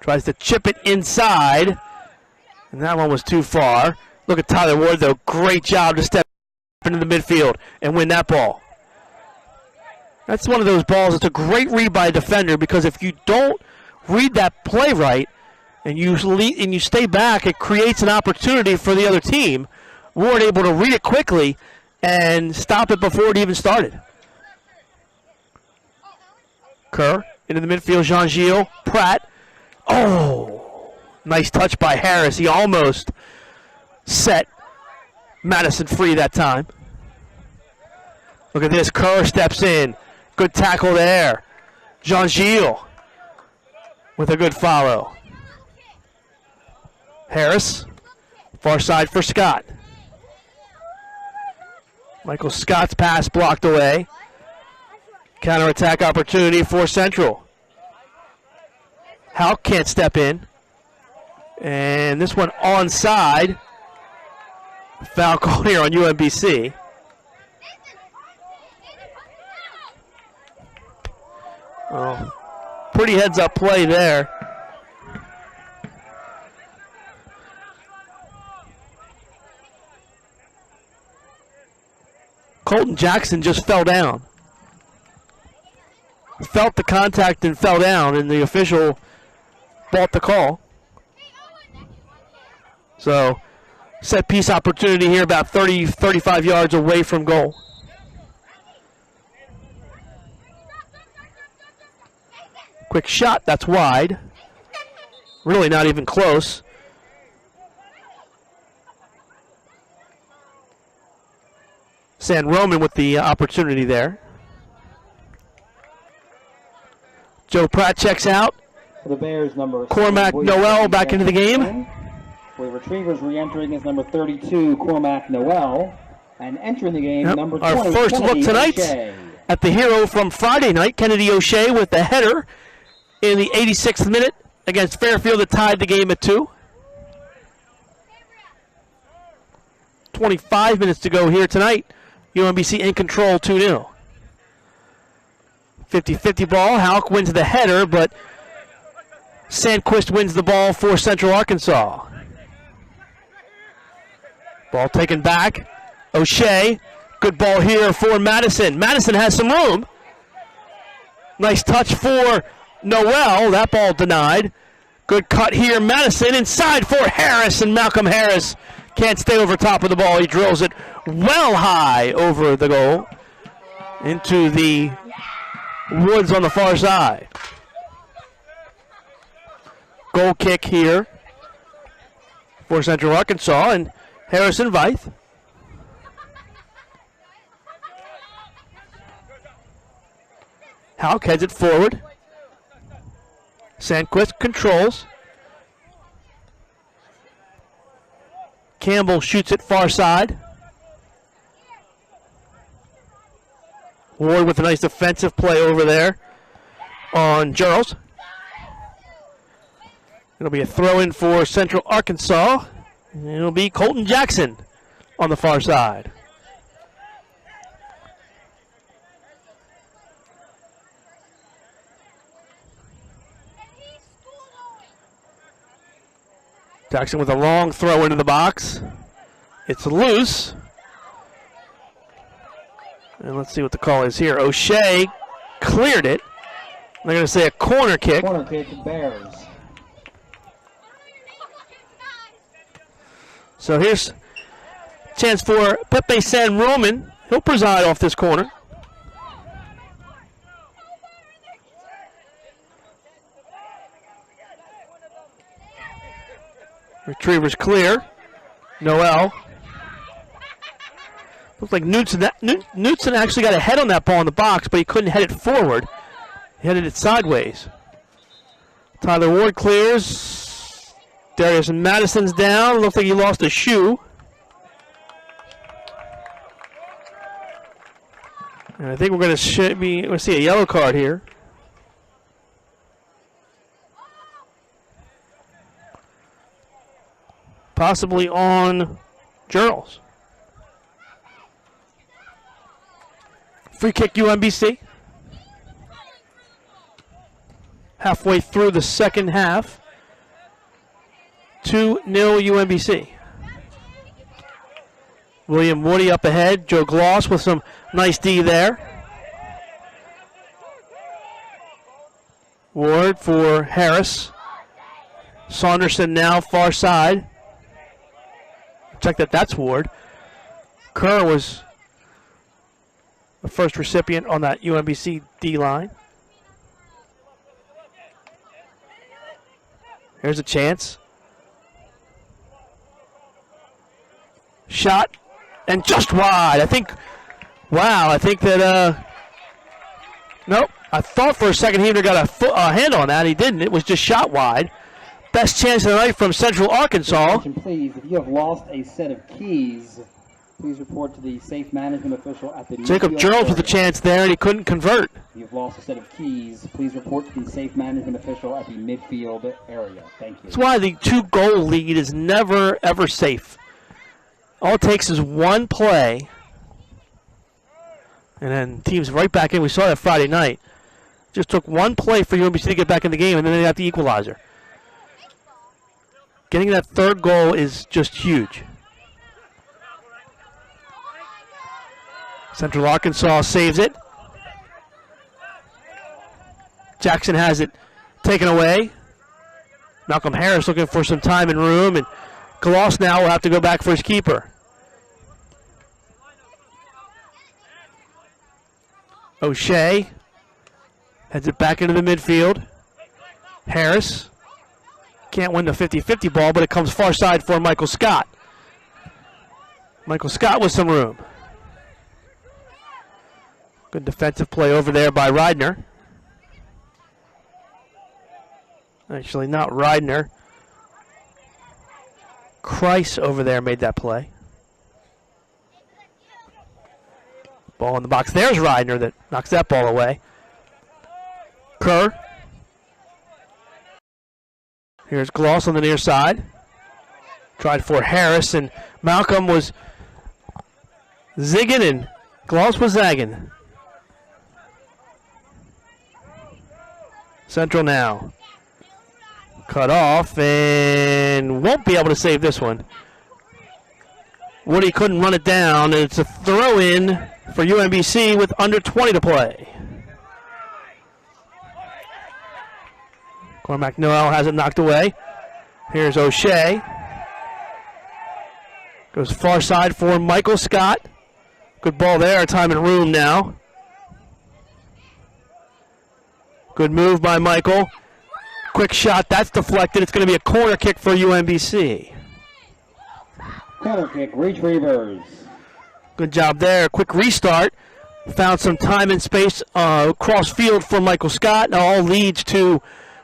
tries to chip it inside. And that one was too far. Look at Tyler Ward, though. Great job to step into the midfield and win that ball. That's one of those balls. It's a great read by a defender, because if you don't read that play right and you stay back, it creates an opportunity for the other team. Ward able to read it quickly and stop it before it even started. Kerr into the midfield. Jean-Gilles. Pratt. Oh, nice touch by Harris. He almost set Madison free that time. Look at this. Kerr steps in. Good tackle there. Jean-Gilles with a good follow. Harris, far side for Scott. Michael Scott's pass blocked away. Counterattack opportunity for Central. Houck can't step in. And this one onside. Foul call here on UMBC. Oh, pretty heads-up play there. Colton Jackson just fell down. Felt the contact and fell down, and the official bought the call. So, set piece opportunity here about 35 yards away from goal. Quick shot, that's wide. Really not even close. San Roman with the opportunity there. Joe Pratt checks out. For the Bears, number Cormac Noel back into the game. With Retrievers re-entering is number 32, Cormac Noel. And entering the game, number 20, our first look tonight O'Shea. at the hero from Friday night, Kennedy O'Shea with the header in the 86th minute against Fairfield that tied the game at 2. 25 minutes to go here tonight. UMBC in control 2-0. 50-50 ball. Houck wins the header, but Sandquist wins the ball for Central Arkansas. Ball taken back. O'Shea. Good ball here for Madison. Madison has some room. Nice touch for Noel. That ball denied. Good cut here. Madison inside for Harris, and Malcolm Harris can't stay over top of the ball. He drills it well high over the goal into the woods on the far side. Goal kick here for Central Arkansas, and Harrison Veith. Houck heads it forward. Sandquist controls. Campbell shoots it far side. Ward with a nice defensive play over there on Jarls. It'll be a throw-in for Central Arkansas. And it'll be Colton Jackson on the far side. Jackson with a long throw into the box. It's loose. And let's see what the call is here. O'Shea cleared it. They're going to say a corner kick. Corner kick, Bears. So here's a chance for Pepe San Roman. He'll preside off this corner. Retrievers clear. Noel. Looks like Knutson actually got a head on that ball in the box, but he couldn't head it forward. He headed it sideways. Tyler Ward clears. Darius Madison's down. Looks like he lost a shoe. And I think we're going to see a yellow card here. Possibly on Jarls. Free kick UMBC. Halfway through the second half. 2-0 UMBC. William Woody up ahead. Joe Gloss with some nice D there. Ward for Harris. Saunderson now far side. Check that's Ward. Kerr was the first recipient on that UMBC D line. Here's a chance. Shot and just wide. I think that, nope. I thought for a second he got a hand on that. He didn't. It was just shot wide. Best chance of the night from Central Arkansas. Please, if you have lost a set of keys, Please report to the safe management official at the Jacob midfield Jones with a area. chance there, and he couldn't convert. You've lost a set of keys. Please report to the safe management official at the midfield area. Thank you. That's why the 2-goal lead is never, ever safe. All it takes is one play, and then teams right back in. We saw that Friday night. Just took one play for UMBC to get back in the game, and then they got the equalizer. Getting that third goal is just huge. Central Arkansas saves it. Jackson has it taken away. Malcolm Harris looking for some time and room, and Gloss now will have to go back for his keeper. O'Shea heads it back into the midfield. Harris can't win the 50-50 ball, but it comes far side for Michael Scott. Michael Scott with some room. Good defensive play over there by Reidner. Actually, not Reidner. Kreis over there made that play. Ball in the box. There's Reidner that knocks that ball away. Kerr. Here's Gloss on the near side. Tried for Harris, and Malcolm was zigging, and Gloss was zagging. Central now. Cut off, and won't be able to save this one. Woody couldn't run it down, and it's a throw-in for UMBC with under 20 to play. Cormac Noel has it knocked away. Here's O'Shea. Goes far side for Michael Scott. Good ball there, time and room now. Good move by Michael. Quick shot, that's deflected. It's going to be a corner kick for UMBC. Corner kick, Retrievers. Good job there. Quick restart. Found some time and space cross field for Michael Scott. Now all leads to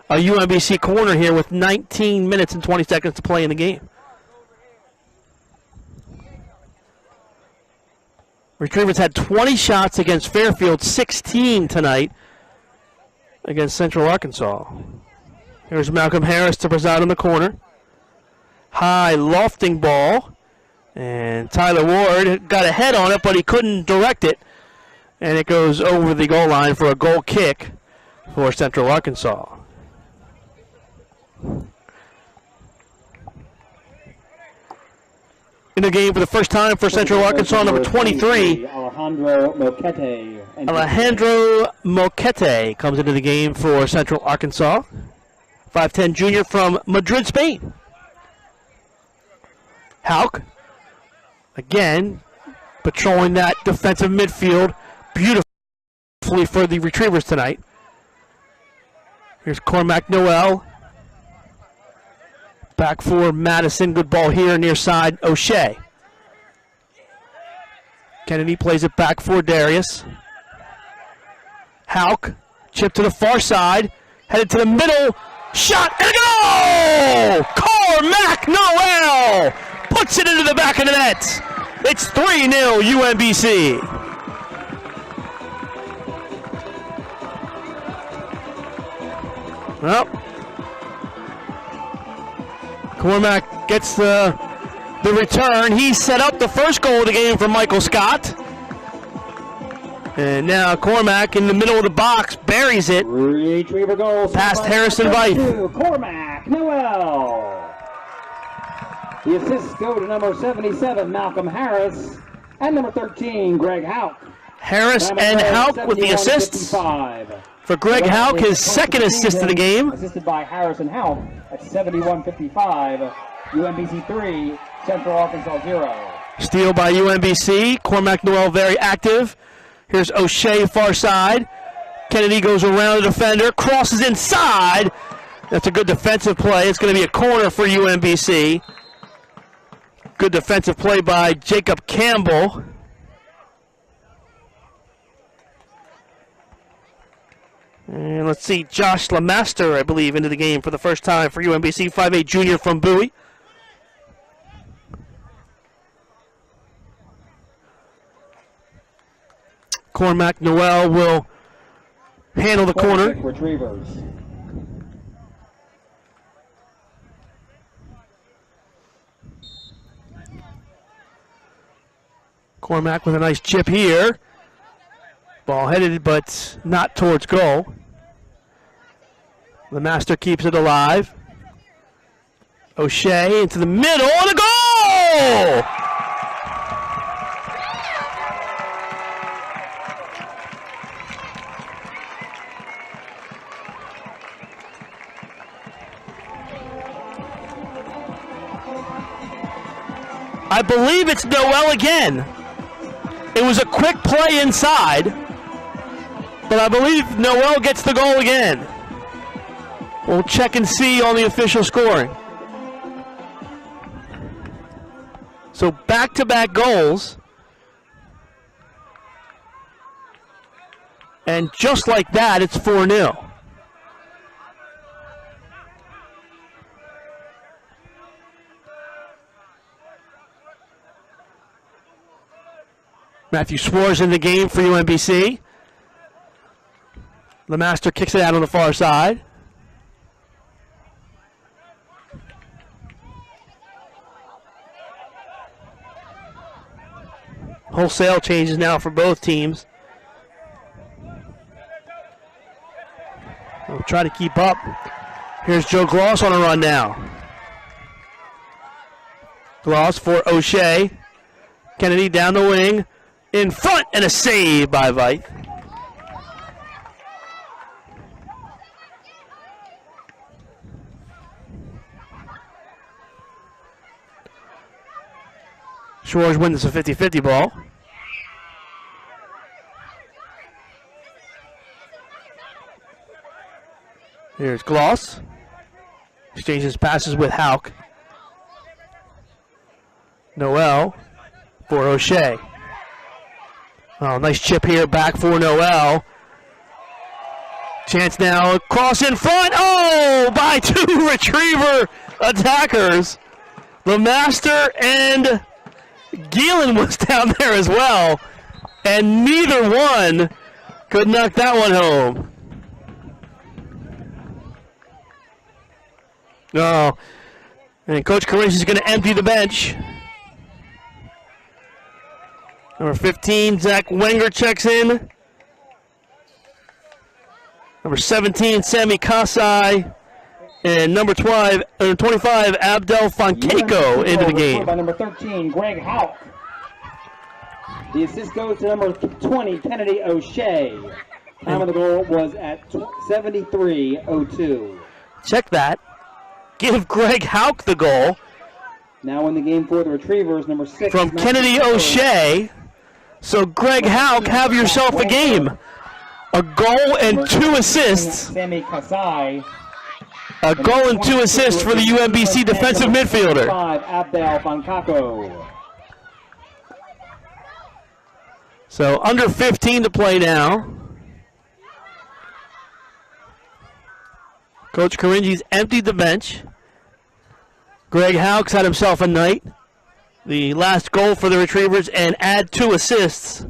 a UMBC corner here with 19 minutes and 20 seconds to play in the game. Retrievers had 20 shots against Fairfield, 16 tonight against Central Arkansas. Here's Malcolm Harris to preside in the corner. High lofting ball. And Tyler Ward got a head on it, but he couldn't direct it. And it goes over the goal line for a goal kick for Central Arkansas. In the game for the first time for Central Arkansas, number 23. Alejandro Moquete. Alejandro Moquete comes into the game for Central Arkansas. 5'10 junior from Madrid, Spain. Hauk, again, patrolling that defensive midfield beautifully for the Retrievers tonight. Here's Cormac Noel. Back for Madison. Good ball here near side. O'Shea. Kennedy plays it back for Darius. Hauk. Chip to the far side. Headed to the middle. Shot and a goal! Cormac Noel puts it into the back of the net. It's 3-0 UMBC. Well, Cormac gets the return. He set up the first goal of the game for Michael Scott. And now Cormac in the middle of the box buries it. Retriever goal. Past Harrison Vife. Cormac Noel. The assists go to number 77, Malcolm Harris, and number 13, Greg Hauk. Harris and Hauk with the assists. For Greg Hauk, his second assist of the game. Assisted by Harris and Hauk at 71-55. UMBC 3, Central Arkansas 0. Steal by UMBC. Cormac Noel very active. Here's O'Shea far side. Kennedy goes around the defender, crosses inside. That's a good defensive play. It's going to be a corner for UMBC. Good defensive play by Jacob Campbell. And let's see, Josh Lamaster, I believe, into the game for the first time for UMBC, 5'8 junior from Bowie. Cormac Noel will handle the corner. Retrievers. Cormac with a nice chip here. Ball headed, but not towards goal. The Master keeps it alive. O'Shea into the middle and a goal! I believe it's Noel again. It was a quick play inside, but I believe Noel gets the goal again. We'll check and see on the official scoring. So back-to-back goals. And just like that, it's 4-0. Matthew Swartz in the game for UMBC. The Master kicks it out on the far side. Wholesale changes now for both teams. We'll try to keep up. Here's Joe Gloss on a run now. Gloss for O'Shea. Kennedy down the wing. In front, and a save by Veit. Schwartz wins a 50-50 ball. Here's Gloss. Exchanges passes with Hauk. Noel for O'Shea. Oh, nice chip here back for Noel. Chance now, cross in front. Oh, by two Retriever attackers. The Master and Geelan was down there as well. And neither one could knock that one home. Oh, and Coach Corinth is going to empty the bench. Number 15, Zach Wenger checks in. Number 17, Sammy Kasai. And number 25, Abdel Fonkeiko into the game. By number 13, Greg Hauk. The assist goes to number 20, Kennedy O'Shea. Time of the goal was at 73:02. Check that. Give Greg Hauk the goal. Now in the game for the Retrievers, number 6. From Kennedy O'Shea. So Greg Hauk, have yourself a game. A goal and 2 assists. Sammy Kasai. A goal and 2 assists for the UMBC defensive midfielder. 5, Abdel Fonkeiko. So under 15 to play now. Coach Karinji's emptied the bench. Greg Hauk's had himself a night. The last goal for the Retrievers and add 2 assists.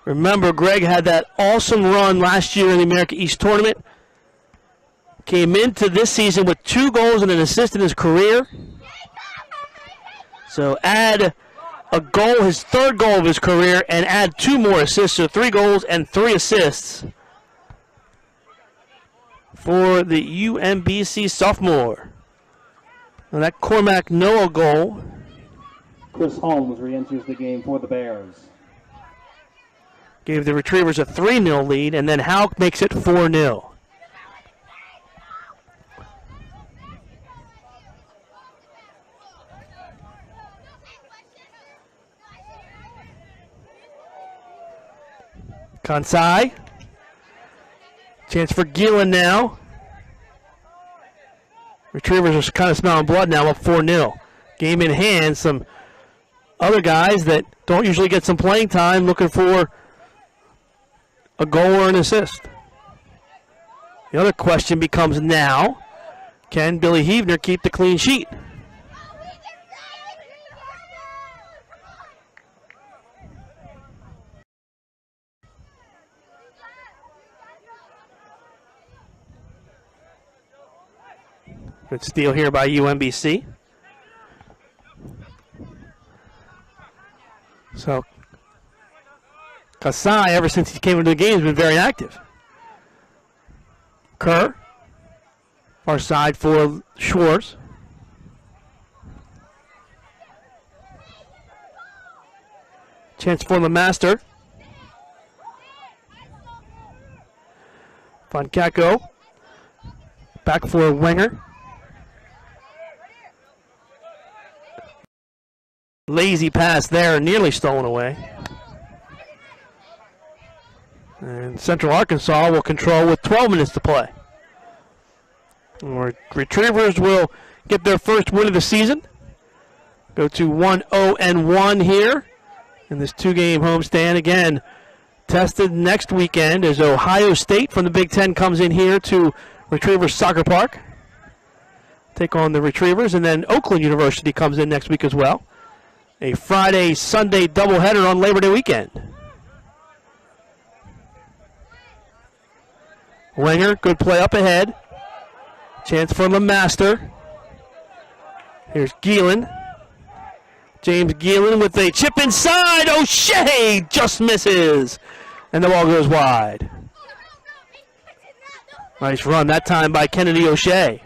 Remember, Greg had that awesome run last year in the America East Tournament. Came into this season with 2 goals and an assist in his career. So add a goal, his 3rd goal of his career, and add 2 more assists. So 3 goals and 3 assists for the UMBC sophomore. Now that Cormac Noah goal. Chris Holmes re-enters the game for the Bears. Gave the Retrievers a 3-0 lead, and then Hauk makes it 4-0. Kansai. Chance for Geelan now. Retrievers are kind of smelling blood now, up 4-0. Game in hand. Some other guys that don't usually get some playing time looking for a goal or an assist. The other question becomes now, can Billy Heavner keep the clean sheet? Good steal here by UMBC. So, Kasai, ever since he came into the game, has been very active. Kerr, far side for Schwartz. Chance for the master. Fonkako. Back for Wenger. Lazy pass there, nearly stolen away. And Central Arkansas will control with 12 minutes to play. Retrievers will get their first win of the season. Go to 1-0-1 here in this two-game homestand. Again, tested next weekend as Ohio State from the Big Ten comes in here to Retrievers Soccer Park. Take on the Retrievers, and then Oakland University comes in next week as well. A Friday-Sunday doubleheader on Labor Day weekend. Wenger, good play up ahead. Chance for LeMaster. Here's Geelan. James Geelan with a chip inside. O'Shea just misses. And the ball goes wide. Nice run that time by Kennedy O'Shea.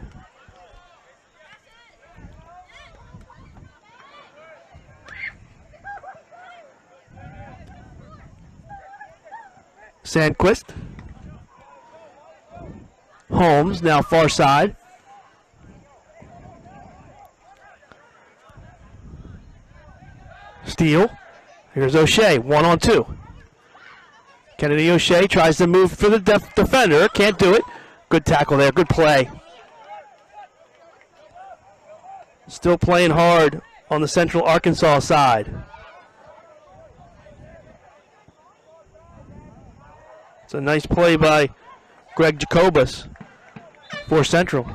Sandquist. Holmes now far side. Steal. Here's O'Shea, 1-on-2. Kennedy O'Shea tries to move for the defender. Can't do it. Good tackle there. Good play. Still playing hard on the Central Arkansas side. It's a nice play by Greg Jacobus for Central.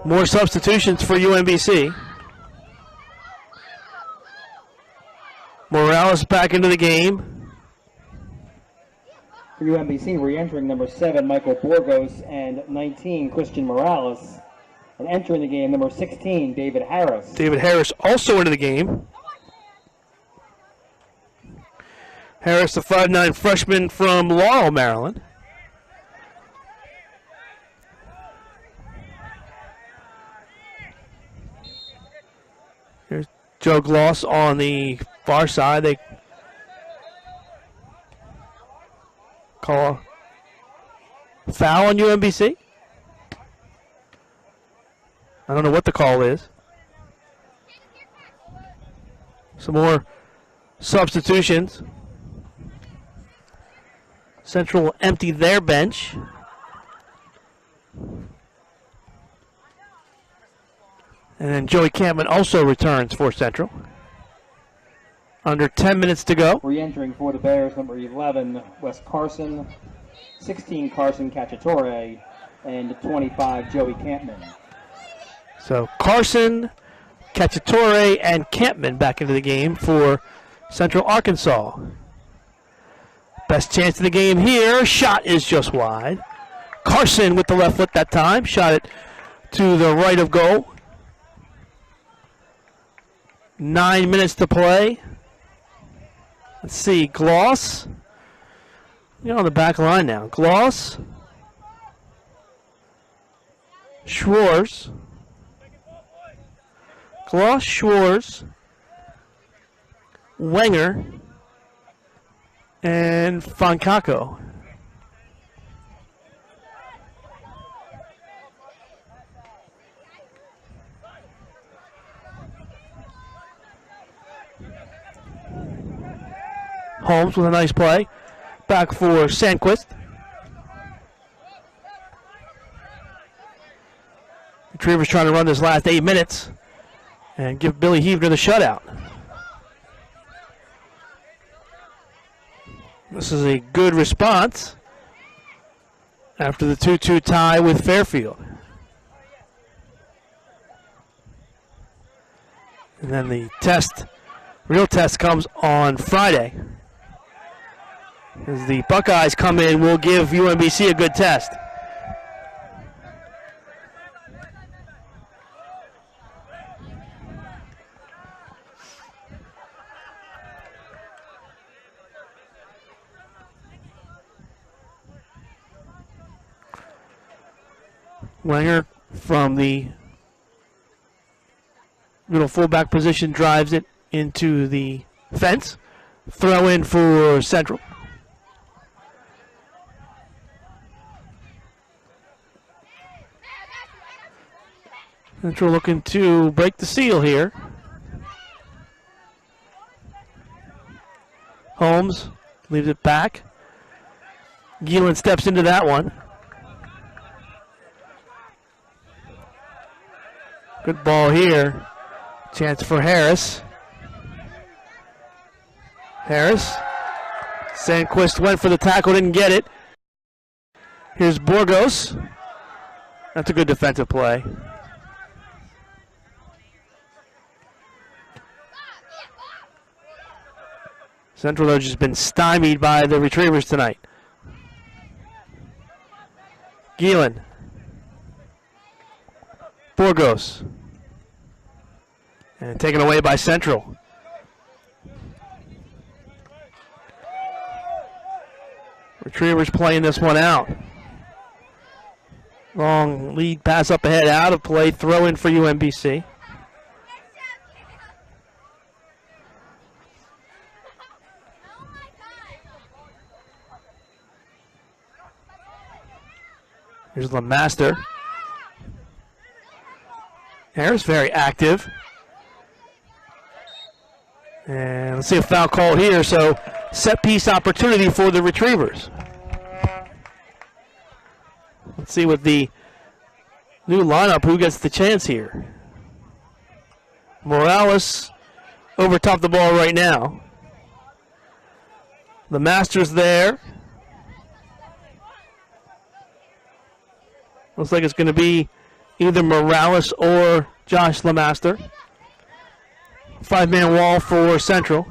More substitutions for UMBC. Morales back into the game. For UMBC, re-entering number 7, Michael Borgos, and 19, Christian Morales. And entering the game, number 16, David Harris. David Harris also into the game. Harris, the 5'9" freshman from Laurel, Maryland. Here's Joe Gloss on the far side. They call a foul on UMBC. I don't know what the call is. Some more substitutions. Central will empty their bench. And then Joey Campman also returns for Central. Under 10 minutes to go. Re-entering for the Bears, number 11, Wes Carson, 16, Carson Cacciatore, and 25, Joey Campman. So Carson, Cacciatore, and Campman back into the game for Central Arkansas. Best chance of the game here. Shot is just wide. Carson with the left foot that time. Shot it to the right of goal. 9 minutes to play. Let's see. Gloss. You're on the back line now. Gloss. Schwartz. Gloss, Schwartz. Wenger. And Fonkako. Holmes with a nice play. Back for Sandquist. Retrievers trying to run this last 8 minutes and give Billy Heavner the shutout. This is a good response after the 2-2 tie with Fairfield. And then the real test comes on Friday. As the Buckeyes come in, will give UMBC a good test. Wenger from the middle fullback position drives it into the fence. Throw in for Central. Central looking to break the seal here. Holmes leaves it back. Gielan steps into that one. Good ball here. Chance for Harris. Harris. Sandquist went for the tackle, didn't get it. Here's Burgos. That's a good defensive play. Central, though, just been stymied by the Retrievers tonight. Gielan. Burgos. And taken away by Central. Retrievers playing this one out. Long lead pass up ahead, out of play, throw in for UMBC. Here's LeMaster. Harris very active. And let's see a foul call here, so set piece opportunity for the Retrievers. Let's see with the new lineup who gets the chance here. Morales over top the ball right now. The Masters there. Looks like it's going to be either Morales or Josh LeMaster. Five-man wall for Central.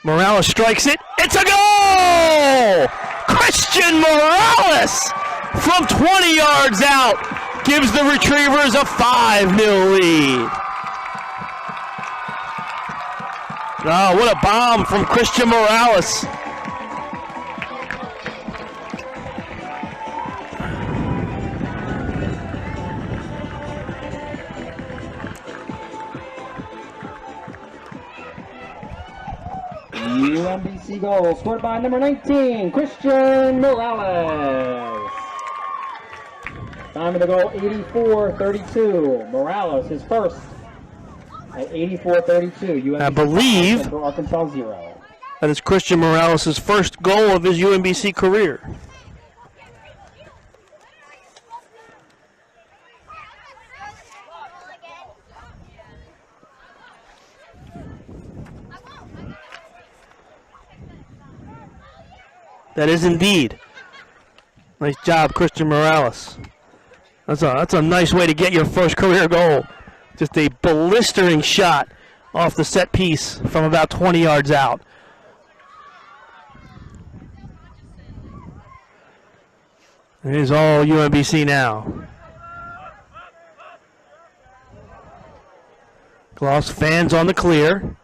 Morales strikes it. It's a goal! Christian Morales from 20 yards out gives the Retrievers a 5-0 lead. Oh, what a bomb from Christian Morales. UMBC goal scored by number 19, Christian Morales. Time of the goal, 84-32. Morales, his first at 84-32. I believe Central Arkansas 0. That is Christian Morales' first goal of his UMBC career. That is indeed. Nice job, Christian Morales. That's a nice way to get your first career goal. Just a blistering shot off the set piece from about 20 yards out. It is all UMBC now. Gloss fans on the clear.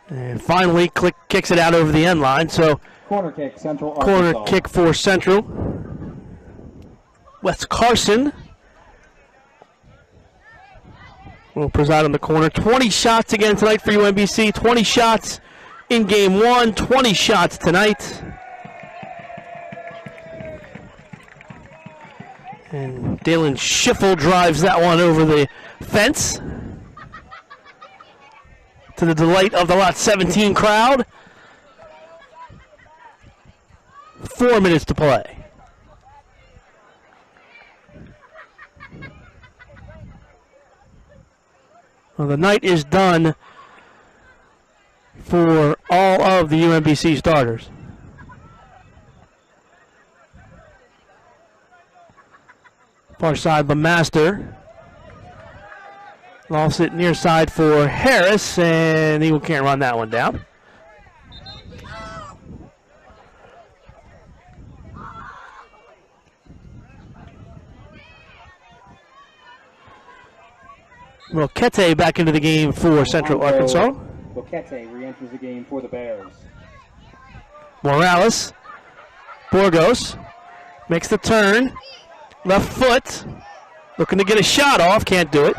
And finally kicks it out over the end line. So corner kick, Central Arkansas. Corner kick for Central. Wes Carson will preside on the corner. 20 shots again tonight for UMBC. 20 shots in game one. 20 shots tonight. And Daylon Schiffel drives that one over the fence, to the delight of the Lot 17 crowd. 4 minutes to play. Well, the night is done for all of the UMBC starters. Far side, LeMaster. Lost it near side for Harris, and he can't run that one down. Roquette back into the game for Central Arkansas. Roquette re-enters the game for the Bears. Morales. Burgos makes the turn. Left foot. Looking to get a shot off. Can't do it.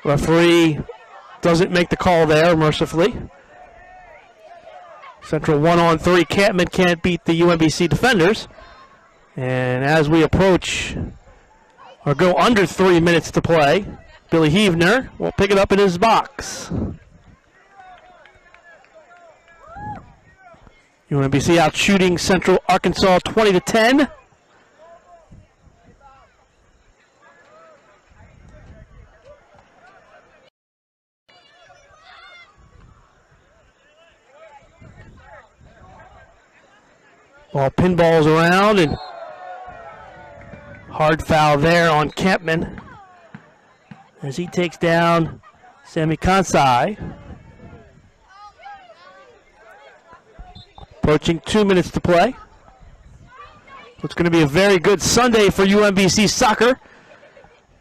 Referee doesn't make the call there, mercifully. Central 1-on-3. Campman can't beat the UMBC defenders. And as we approach or go under 3 minutes to play, Billy Heavner will pick it up in his box. UMBC out shooting Central Arkansas 20-10. Ball pinballs around, and hard foul there on Campman as he takes down Sammy Kansai. Approaching 2 minutes to play. It's going to be a very good Sunday for UMBC soccer.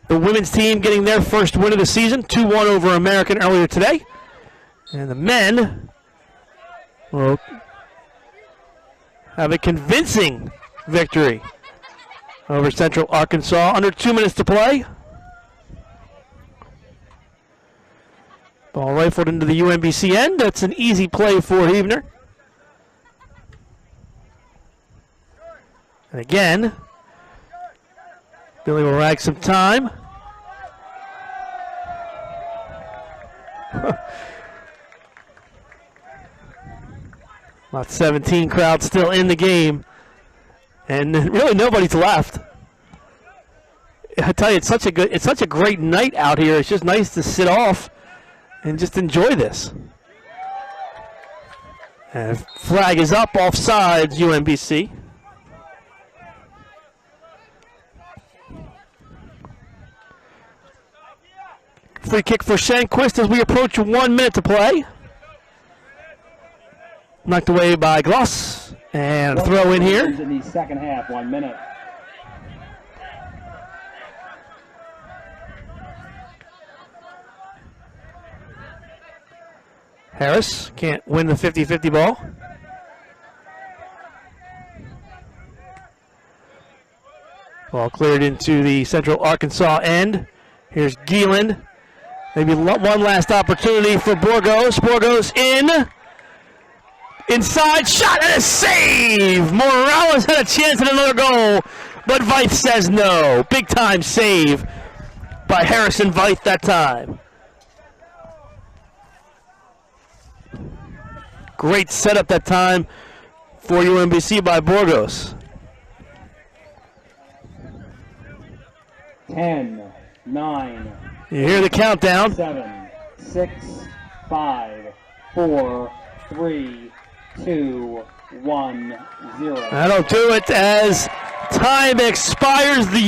The women's team getting their first win of the season, 2-1 over American earlier today. And the men will have a convincing victory over Central Arkansas. Under 2 minutes to play. Ball rifled into the UMBC end. That's an easy play for Heavner. And again, Billy will rag some time. About 17 crowd still in the game. And really nobody's left. I tell you, it's such a great night out here. It's just nice to sit off and just enjoy this. And flag is up, offsides, UMBC. Free kick for Shanquist as we approach 1 minute to play. Knocked away by Gloss. And a throw in here. In the second half, 1 minute. Harris can't win the 50-50 ball. Ball cleared into the Central Arkansas end. Here's Gieland. Maybe one last opportunity for Burgos. Burgos in. Inside shot and a save! Morales had a chance at another goal, but Veith says no. Big time save by Harrison Veith that time. Great setup that time for UMBC by Burgos. 10, 9. You hear the countdown. 7, 6, 5, 4, 3, 2, 1, 0. That'll do it as time expires. The